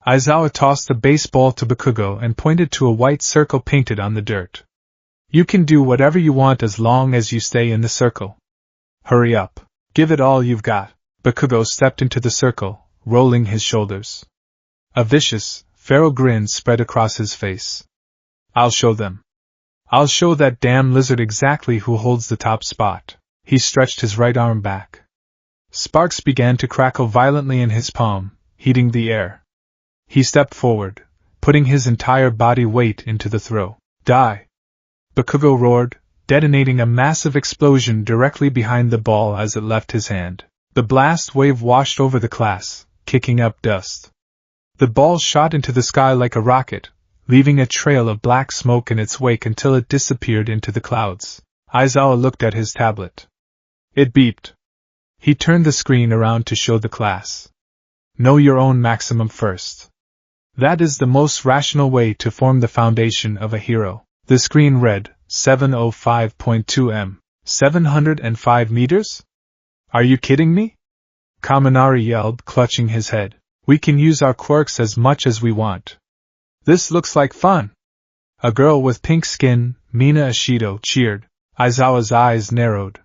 Speaker 1: Aizawa tossed the baseball to Bakugo and pointed to a white circle painted on the dirt. You can do whatever you want as long as you stay in the circle. Hurry up. Give it all you've got. Bakugo stepped into the circle, rolling his shoulders. A vicious, feral grin spread across his face. I'll show them. I'll show that damn lizard exactly who holds the top spot. He stretched his right arm back. Sparks began to crackle violently in his palm, heating the air. He stepped forward, putting his entire body weight into the throw. Die! Bakugo roared, detonating a massive explosion directly behind the ball as it left his hand. The blast wave washed over the class, kicking up dust. The ball shot into the sky like a rocket, leaving a trail of black smoke in its wake until it disappeared into the clouds. Aizawa looked at his tablet. It beeped. He turned the screen around to show the class. Know your own maximum first. That is the most rational way to form the foundation of a hero. The screen read, 705.2 m. 705 meters? Are you kidding me? Kaminari yelled, clutching his head. We can use our quirks as much as we want. This looks like fun. A girl with pink skin, Mina Ashido, cheered. Aizawa's eyes narrowed.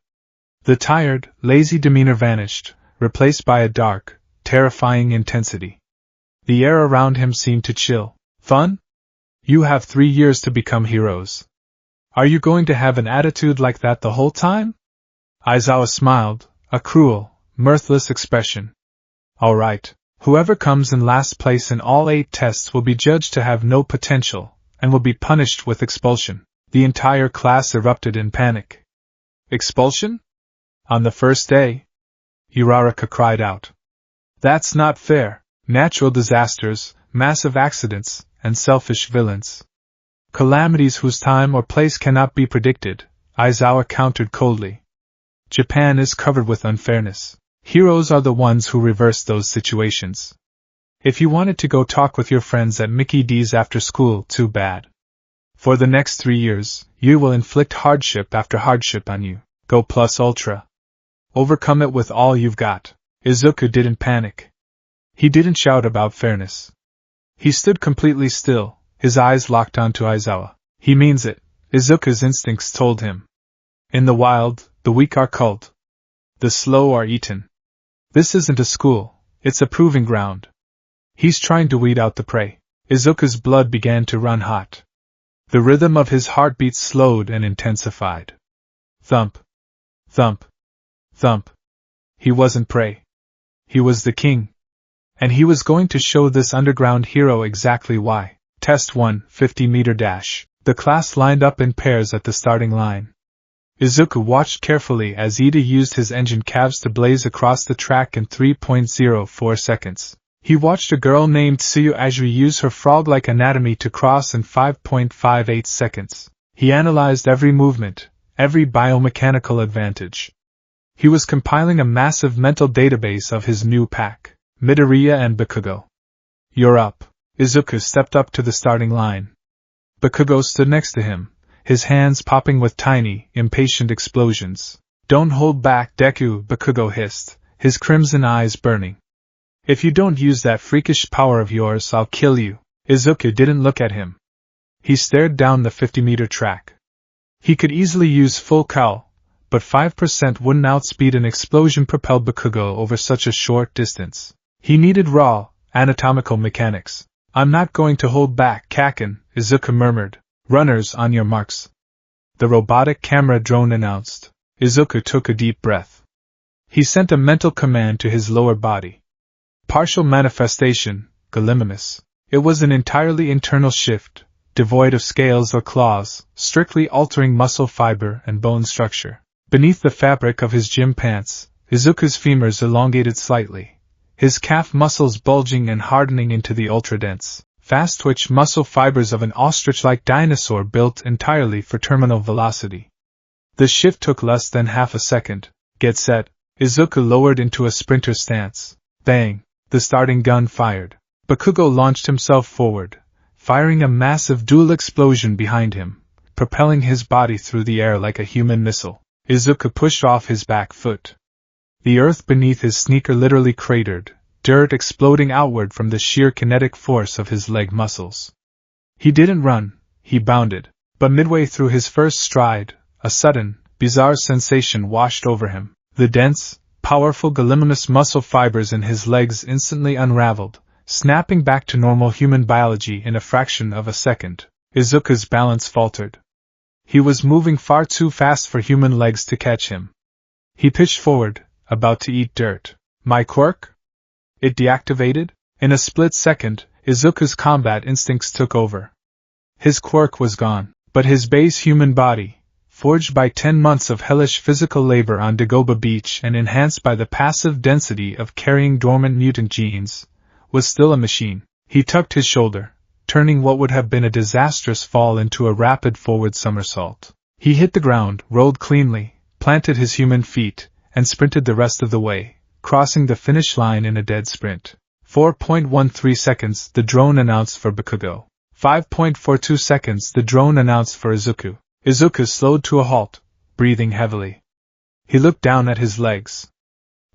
Speaker 1: The tired, lazy demeanor vanished, replaced by a dark, terrifying intensity. The air around him seemed to chill. Fun? You have 3 years to become heroes. Are you going to have an attitude like that the whole time? Aizawa smiled, a cruel, mirthless expression. All right. Whoever comes in last place in all 8 tests will be judged to have no potential, and will be punished with expulsion. The entire class erupted in panic. Expulsion? On the first day? Uraraka cried out. That's not fair. Natural disasters, massive accidents, and selfish villains. Calamities whose time or place cannot be predicted, Aizawa countered coldly. Japan is covered with unfairness. Heroes are the ones who reverse those situations. If you wanted to go talk with your friends at Mickey D's after school, too bad. For the next 3 years, you will inflict hardship after hardship on you. Go plus ultra. Overcome it with all you've got. Izuku didn't panic. He didn't shout about fairness. He stood completely still, his eyes locked onto Aizawa. He means it, Izuku's instincts told him. In the wild, the weak are culled. The slow are eaten. This isn't a school, it's a proving ground. He's trying to weed out the prey. Izuku's blood began to run hot. The rhythm of his heartbeat slowed and intensified. Thump. Thump. Thump. He wasn't prey. He was the king. And he was going to show this underground hero exactly why. Test 1, 50-meter dash. The class lined up in pairs at the starting line. Izuku watched carefully as Ida used his engine calves to blaze across the track in 3.04 seconds. He watched a girl named Tsuyu Azuri use her frog-like anatomy to cross in 5.58 seconds. He analyzed every movement, every biomechanical advantage. He was compiling a massive mental database of his new pack, Midoriya and Bakugo. You're up. Izuku stepped up to the starting line. Bakugo stood next to him, his hands popping with tiny, impatient explosions. Don't hold back, Deku, Bakugo hissed, his crimson eyes burning. If you don't use that freakish power of yours, I'll kill you. Izuku didn't look at him. He stared down the 50-meter track. He could easily use full cowl, but 5% wouldn't outspeed an explosion-propelled Bakugo over such a short distance. He needed raw, anatomical mechanics. I'm not going to hold back, Kaken, Izuku murmured. Runners, on your marks. The robotic camera drone announced. Izuku took a deep breath. He sent a mental command to his lower body. Partial manifestation, Gallimimus. It was an entirely internal shift, devoid of scales or claws, strictly altering muscle fiber and bone structure. Beneath the fabric of his gym pants, Izuku's femurs elongated slightly, his calf muscles bulging and hardening into the ultra-dense, fast-twitch muscle fibers of an ostrich-like dinosaur built entirely for terminal velocity. The shift took less than half a second. Get set. Izuku lowered into a sprinter stance. Bang! The starting gun fired. Bakugo launched himself forward, firing a massive dual explosion behind him, propelling his body through the air like a human missile. Izuku pushed off his back foot. The earth beneath his sneaker literally cratered, dirt exploding outward from the sheer kinetic force of his leg muscles. He didn't run, he bounded, but midway through his first stride, a sudden, bizarre sensation washed over him. The dense, powerful gallimimus muscle fibers in his legs instantly unraveled, snapping back to normal human biology in a fraction of a second. Izuku's balance faltered. He was moving far too fast for human legs to catch him. He pitched forward, about to eat dirt. My quirk? It deactivated? In a split second, Izuku's combat instincts took over. His quirk was gone, but his base human body, forged by 10 months of hellish physical labor on Dagobah Beach and enhanced by the passive density of carrying dormant mutant genes, was still a machine. He tucked his shoulder, turning what would have been a disastrous fall into a rapid forward somersault. He hit the ground, rolled cleanly, planted his human feet, and sprinted the rest of the way, crossing the finish line in a dead sprint. 4.13 seconds, the drone announced for Bakugo. 5.42 seconds, the drone announced for Izuku. Izuku slowed to a halt, breathing heavily. He looked down at his legs.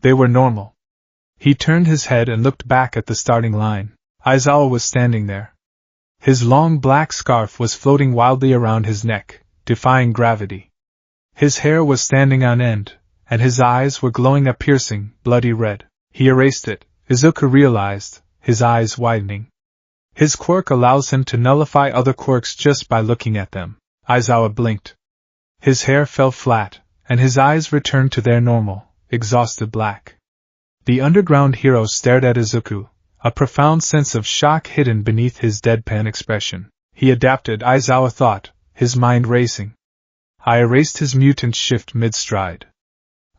Speaker 1: They were normal. He turned his head and looked back at the starting line. Aizawa was standing there. His long black scarf was floating wildly around his neck, defying gravity. His hair was standing on end, and his eyes were glowing a piercing, bloody red. He erased it, Izuku realized, his eyes widening. His quirk allows him to nullify other quirks just by looking at them. Aizawa blinked. His hair fell flat, and his eyes returned to their normal, exhausted black. The underground hero stared at Izuku, a profound sense of shock hidden beneath his deadpan expression. He adapted, Aizawa thought, his mind racing. I erased his mutant shift mid-stride.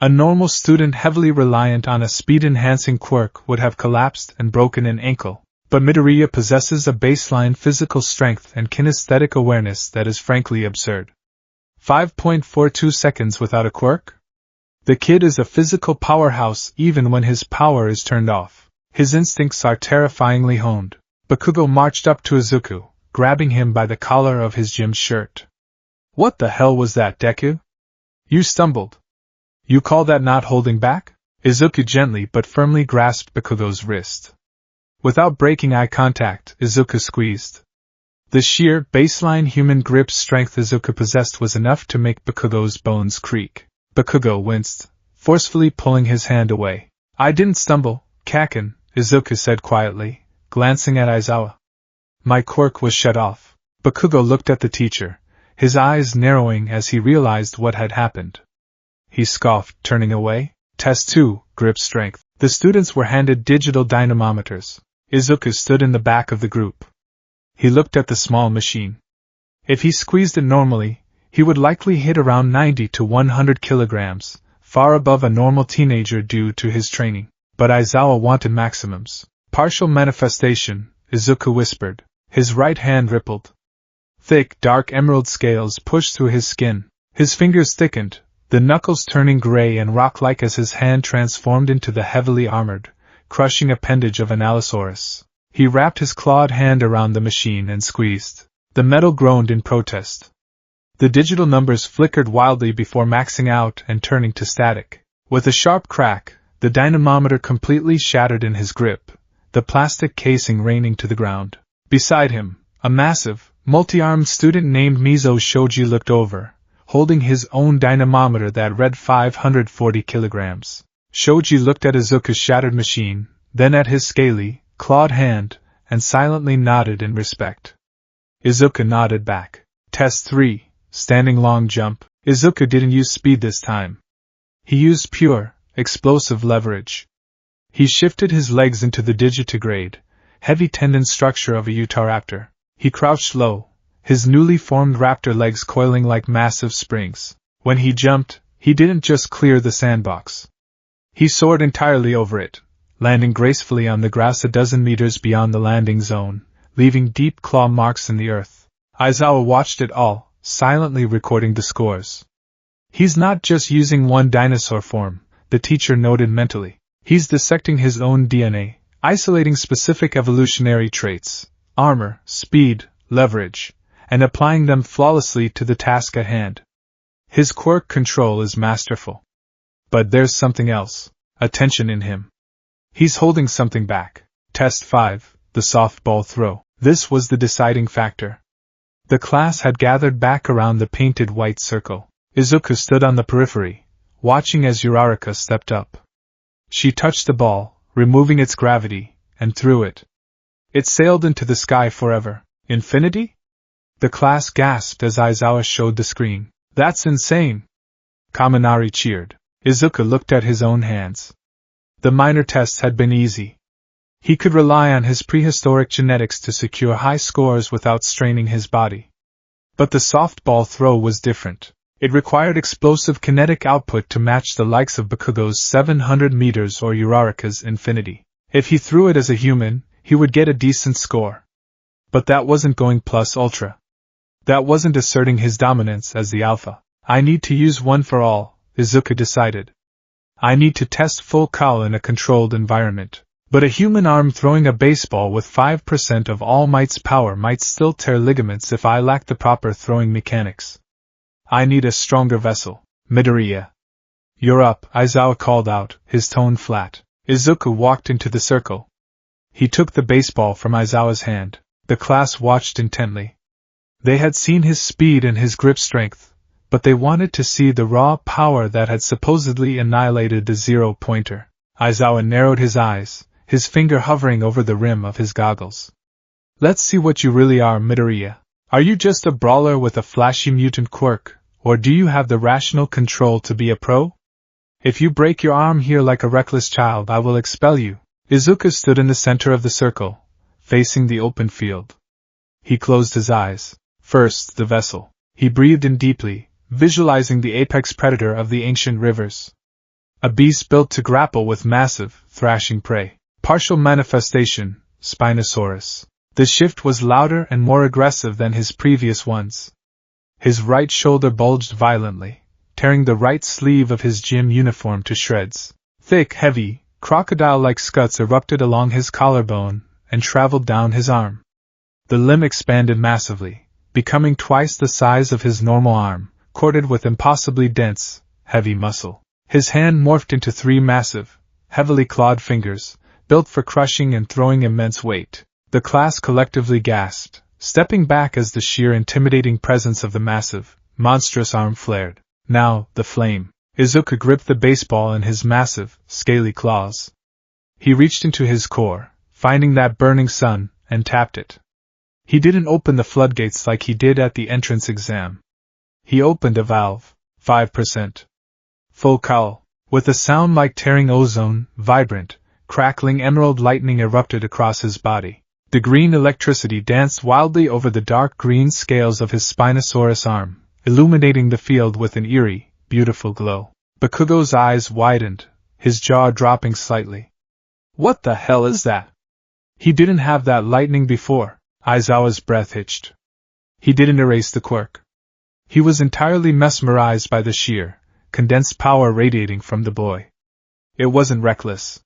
Speaker 1: A normal student heavily reliant on a speed-enhancing quirk would have collapsed and broken an ankle. But Midoriya possesses a baseline physical strength and kinesthetic awareness that is frankly absurd. 5.42 seconds without a quirk? The kid is a physical powerhouse even when his power is turned off. His instincts are terrifyingly honed. Bakugo marched up to Izuku, grabbing him by the collar of his gym shirt. What the hell was that, Deku? You stumbled. You call that not holding back? Izuku gently but firmly grasped Bakugo's wrist. Without breaking eye contact, Izuku squeezed. The sheer, baseline human grip strength Izuku possessed was enough to make Bakugo's bones creak. Bakugo winced, forcefully pulling his hand away. I didn't stumble, Kaken, Izuku said quietly, glancing at Aizawa. My quirk was shut off. Bakugo looked at the teacher, his eyes narrowing as he realized what had happened. He scoffed, turning away. Test 2, grip strength. The students were handed digital dynamometers. Izuku stood in the back of the group. He looked at the small machine. If he squeezed it normally, he would likely hit around 90 to 100 kilograms, far above a normal teenager due to his training. But Aizawa wanted maximums. Partial manifestation, Izuku whispered. His right hand rippled. Thick, dark emerald scales pushed through his skin. His fingers thickened, the knuckles turning gray and rock-like as his hand transformed into the heavily armored, crushing appendage of an Allosaurus. He wrapped his clawed hand around the machine and squeezed. The metal groaned in protest. The digital numbers flickered wildly before maxing out and turning to static. With a sharp crack, the dynamometer completely shattered in his grip, the plastic casing raining to the ground. Beside him, a massive, multi-armed student named Mizo Shoji looked over, holding his own dynamometer that read 540 kilograms. Shoji looked at Izuku's shattered machine, then at his scaly, clawed hand, and silently nodded in respect. Izuku nodded back. Test 3, standing long jump. Izuku didn't use speed this time. He used pure, explosive leverage. He shifted his legs into the digitigrade, heavy tendon structure of a Utahraptor. He crouched low, his newly formed raptor legs coiling like massive springs. When he jumped, he didn't just clear the sandbox. He soared entirely over it, landing gracefully on the grass a dozen meters beyond the landing zone, leaving deep claw marks in the earth. Aizawa watched it all, silently recording the scores. He's not just using one dinosaur form, the teacher noted mentally. He's dissecting his own DNA, isolating specific evolutionary traits, armor, speed, leverage, and applying them flawlessly to the task at hand. His quirk control is masterful. But there's something else, a tension in him. He's holding something back. Test 5, the softball throw. This was the deciding factor. The class had gathered back around the painted white circle. Izuku stood on the periphery, watching as Uraraka stepped up. She touched the ball, removing its gravity, and threw it. It sailed into the sky forever. Infinity? The class gasped as Aizawa showed the screen. That's insane! Kaminari cheered. Izuku looked at his own hands. The minor tests had been easy. He could rely on his prehistoric genetics to secure high scores without straining his body. But the softball throw was different. It required explosive kinetic output to match the likes of Bakugo's 700 meters or Uraraka's infinity. If he threw it as a human, he would get a decent score. But that wasn't going plus ultra. That wasn't asserting his dominance as the alpha. I need to use one for all, Izuku decided. I need to test full Kal in a controlled environment. But a human arm throwing a baseball with 5% of All Might's power might still tear ligaments if I lack the proper throwing mechanics. I need a stronger vessel. Midoriya. You're up, Aizawa called out, his tone flat. Izuku walked into the circle. He took the baseball from Aizawa's hand. The class watched intently. They had seen his speed and his grip strength, but they wanted to see the raw power that had supposedly annihilated the zero-pointer. Aizawa narrowed his eyes, his finger hovering over the rim of his goggles. Let's see what you really are, Midoriya. Are you just a brawler with a flashy mutant quirk, or do you have the rational control to be a pro? If you break your arm here like a reckless child, I will expel you. Izuku stood in the center of the circle, facing the open field. He closed his eyes. First, the vessel. He breathed in deeply, visualizing the apex predator of the ancient rivers. A beast built to grapple with massive, thrashing prey. Partial manifestation, Spinosaurus. The shift was louder and more aggressive than his previous ones. His right shoulder bulged violently, tearing the right sleeve of his gym uniform to shreds. Thick, heavy, crocodile-like scuds erupted along his collarbone and traveled down his arm. The limb expanded massively, becoming twice the size of his normal arm, corded with impossibly dense, heavy muscle. His hand morphed into 3 massive, heavily clawed fingers, built for crushing and throwing immense weight. The class collectively gasped, stepping back as the sheer intimidating presence of the massive, monstrous arm flared. Now, the flame. Izuku gripped the baseball in his massive, scaly claws. He reached into his core, finding that burning sun, and tapped it. He didn't open the floodgates like he did at the entrance exam. He opened a valve. 5%. Full cowl. With a sound like tearing ozone, vibrant, crackling emerald lightning erupted across his body. The green electricity danced wildly over the dark green scales of his Spinosaurus arm, illuminating the field with an eerie, beautiful glow. Bakugo's eyes widened, his jaw dropping slightly. What the hell is that? He didn't have that lightning before. Aizawa's breath hitched. He didn't erase the quirk. He was entirely mesmerized by the sheer, condensed power radiating from the boy. It wasn't reckless.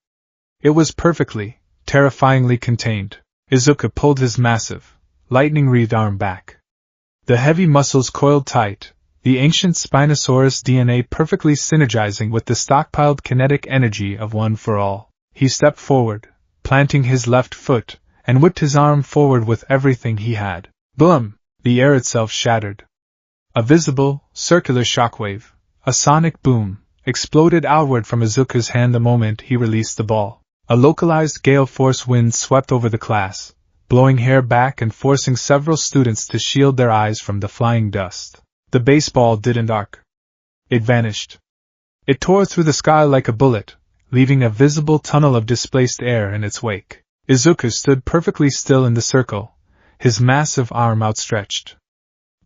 Speaker 1: It was perfectly, terrifyingly contained. Izuku pulled his massive, lightning-wreathed arm back. The heavy muscles coiled tight, the ancient Spinosaurus DNA perfectly synergizing with the stockpiled kinetic energy of One for All. He stepped forward, planting his left foot, and whipped his arm forward with everything he had. Boom! The air itself shattered. A visible, circular shockwave, a sonic boom, exploded outward from Izuku's hand the moment he released the ball. A localized gale force wind swept over the class, blowing hair back and forcing several students to shield their eyes from the flying dust. The baseball didn't arc. It vanished. It tore through the sky like a bullet, leaving a visible tunnel of displaced air in its wake. Izuku stood perfectly still in the circle, his massive arm outstretched.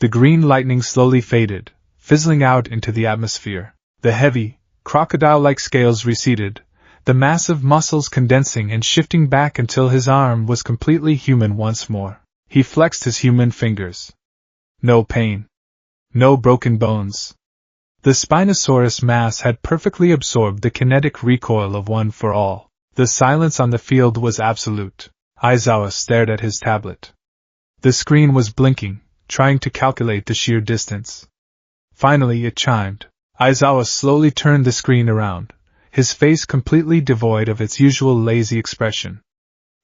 Speaker 1: The green lightning slowly faded, fizzling out into the atmosphere. The heavy, crocodile-like scales receded, the massive muscles condensing and shifting back until his arm was completely human once more. He flexed his human fingers. No pain. No broken bones. The Spinosaurus mass had perfectly absorbed the kinetic recoil of One for All. The silence on the field was absolute. Aizawa stared at his tablet. The screen was blinking, trying to calculate the sheer distance. Finally it chimed. Aizawa slowly turned the screen around, his face completely devoid of its usual lazy expression.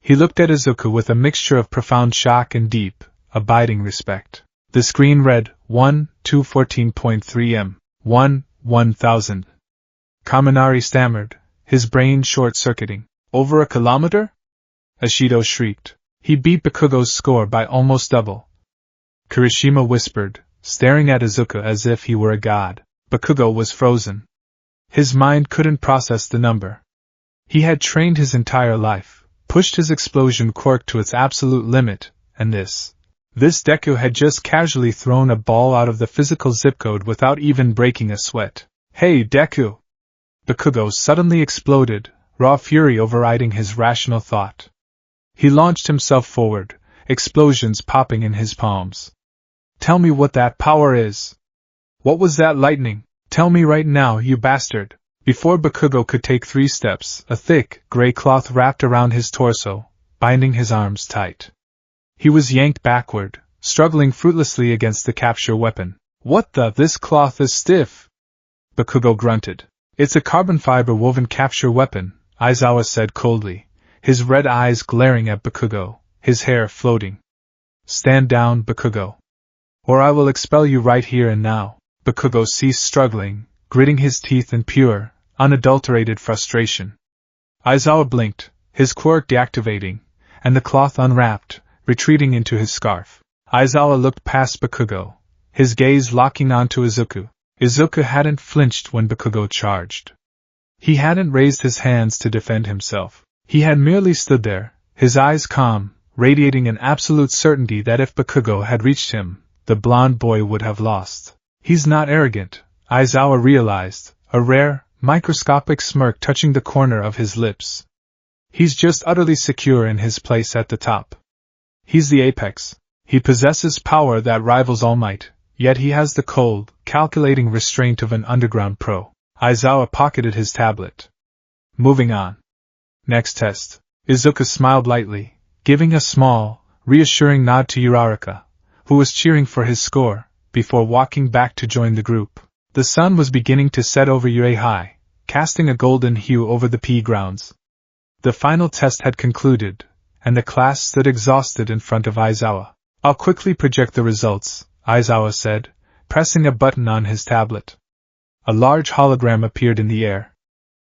Speaker 1: He looked at Izuku with a mixture of profound shock and deep, abiding respect. The screen read, 1-214.3 m. 1,000. Kaminari stammered, his brain short-circuiting. Over a kilometer? Ashido shrieked. He beat Bakugo's score by almost double. Kirishima whispered, staring at Izuku as if he were a god. Bakugo was frozen. His mind couldn't process the number. He had trained his entire life, pushed his explosion quirk to its absolute limit, and this Deku had just casually thrown a ball out of the physical zip code without even breaking a sweat. Hey, Deku! Bakugo suddenly exploded, raw fury overriding his rational thought. He launched himself forward, explosions popping in his palms. Tell me what that power is! What was that lightning? Tell me right now, you bastard! Before Bakugo could take 3 steps, a thick, gray cloth wrapped around his torso, binding his arms tight. He was yanked backward, struggling fruitlessly against the capture weapon. What the? This cloth is stiff! Bakugo grunted. It's a carbon fiber woven capture weapon, Aizawa said coldly, his red eyes glaring at Bakugo, his hair floating. Stand down, Bakugo. Or I will expel you right here and now. Bakugo ceased struggling, gritting his teeth in pure, unadulterated frustration. Aizawa blinked, his quirk deactivating, and the cloth unwrapped, retreating into his scarf. Aizawa looked past Bakugo, his gaze locking onto Izuku. Izuku hadn't flinched when Bakugo charged. He hadn't raised his hands to defend himself. He had merely stood there, his eyes calm, radiating an absolute certainty that if Bakugo had reached him, the blonde boy would have lost. He's not arrogant, Aizawa realized, a rare, microscopic smirk touching the corner of his lips. He's just utterly secure in his place at the top. He's the apex. He possesses power that rivals All Might, yet he has the cold, calculating restraint of an underground pro. Aizawa pocketed his tablet. Moving on. Next test. Izuku smiled lightly, giving a small, reassuring nod to Uraraka, who was cheering for his score, before walking back to join the group. The sun was beginning to set over Ue High, casting a golden hue over the pea grounds. The final test had concluded, and the class stood exhausted in front of Aizawa. "I'll quickly project the results," Aizawa said, pressing a button on his tablet. A large hologram appeared in the air.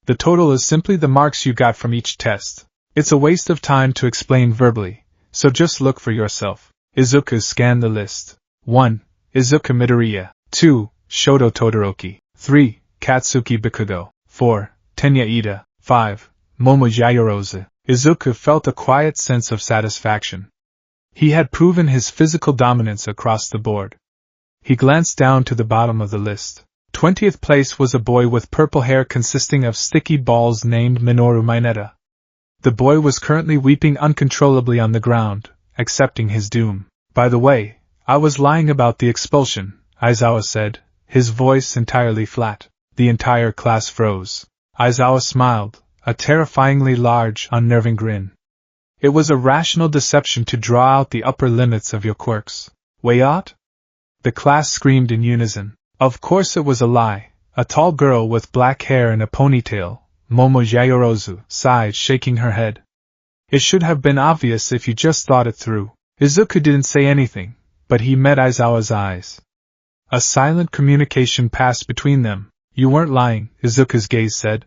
Speaker 1: "The total is simply the marks you got from each test. It's a waste of time to explain verbally, so just look for yourself." Izuku scanned the list. 1. Izuku Midoriya. 2. Shoto Todoroki. 3. Katsuki Bakugo. 4. Tenya Ida. 5. Momo Yaoyorozu. Izuku felt a quiet sense of satisfaction. He had proven his physical dominance across the board. He glanced down to the bottom of the list. 20th place was a boy with purple hair consisting of sticky balls named Minoru Mineta. The boy was currently weeping uncontrollably on the ground, accepting his doom. "By the way, I was lying about the expulsion," Aizawa said, his voice entirely flat. The entire class froze. Aizawa smiled, a terrifyingly large, unnerving grin. "It was a rational deception to draw out the upper limits of your quirks. Way out?" The class screamed in unison. "Of course it was a lie." A tall girl with black hair and a ponytail, Momo Yaoyorozu, sighed, shaking her head. "It should have been obvious if you just thought it through." Izuku didn't say anything, but he met Aizawa's eyes. A silent communication passed between them. "You weren't lying," Izuku's gaze said.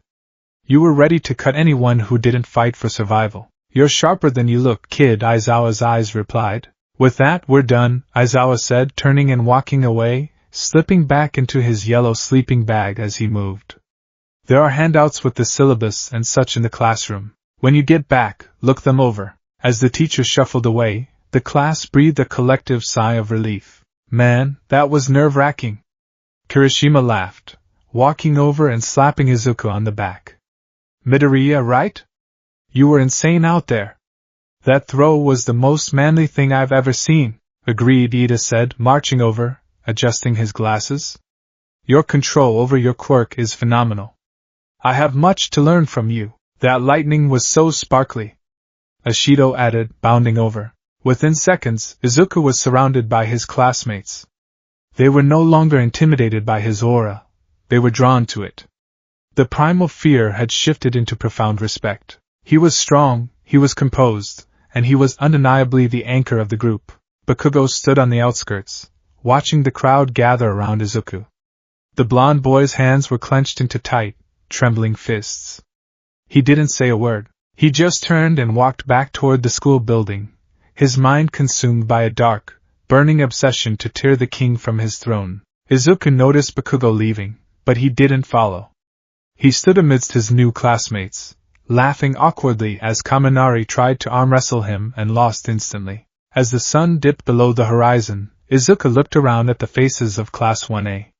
Speaker 1: "You were ready to cut anyone who didn't fight for survival." "You're sharper than you look, kid," Aizawa's eyes replied. "With that, we're done," Aizawa said, turning and walking away, slipping back into his yellow sleeping bag as he moved. "There are handouts with the syllabus and such in the classroom. When you get back, look them over." As the teacher shuffled away, the class breathed a collective sigh of relief. "Man, that was nerve-wracking." Kirishima laughed, walking over and slapping Izuku on the back. "Midoriya, right? You were insane out there." "That throw was the most manly thing I've ever seen," agreed Ida said, marching over, adjusting his glasses. "Your control over your quirk is phenomenal. I have much to learn from you." "That lightning was so sparkly," Ashido added, bounding over. Within seconds, Izuku was surrounded by his classmates. They were no longer intimidated by his aura, they were drawn to it. The primal fear had shifted into profound respect. He was strong, he was composed, and he was undeniably the anchor of the group. Bakugo stood on the outskirts, watching the crowd gather around Izuku. The blonde boy's hands were clenched into tight, trembling fists. He didn't say a word. He just turned and walked back toward the school building, his mind consumed by a dark, burning obsession to tear the king from his throne. Izuku noticed Bakugo leaving, but he didn't follow. He stood amidst his new classmates, laughing awkwardly as Kaminari tried to arm-wrestle him and lost instantly. As the sun dipped below the horizon, Izuku looked around at the faces of Class 1A.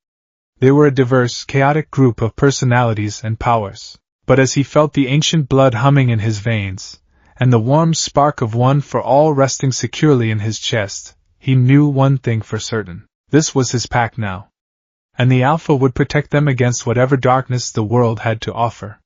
Speaker 1: They were a diverse, chaotic group of personalities and powers. But as he felt the ancient blood humming in his veins, and the warm spark of one for all resting securely in his chest, he knew one thing for certain. This was his pack now. And the Alpha would protect them against whatever darkness the world had to offer.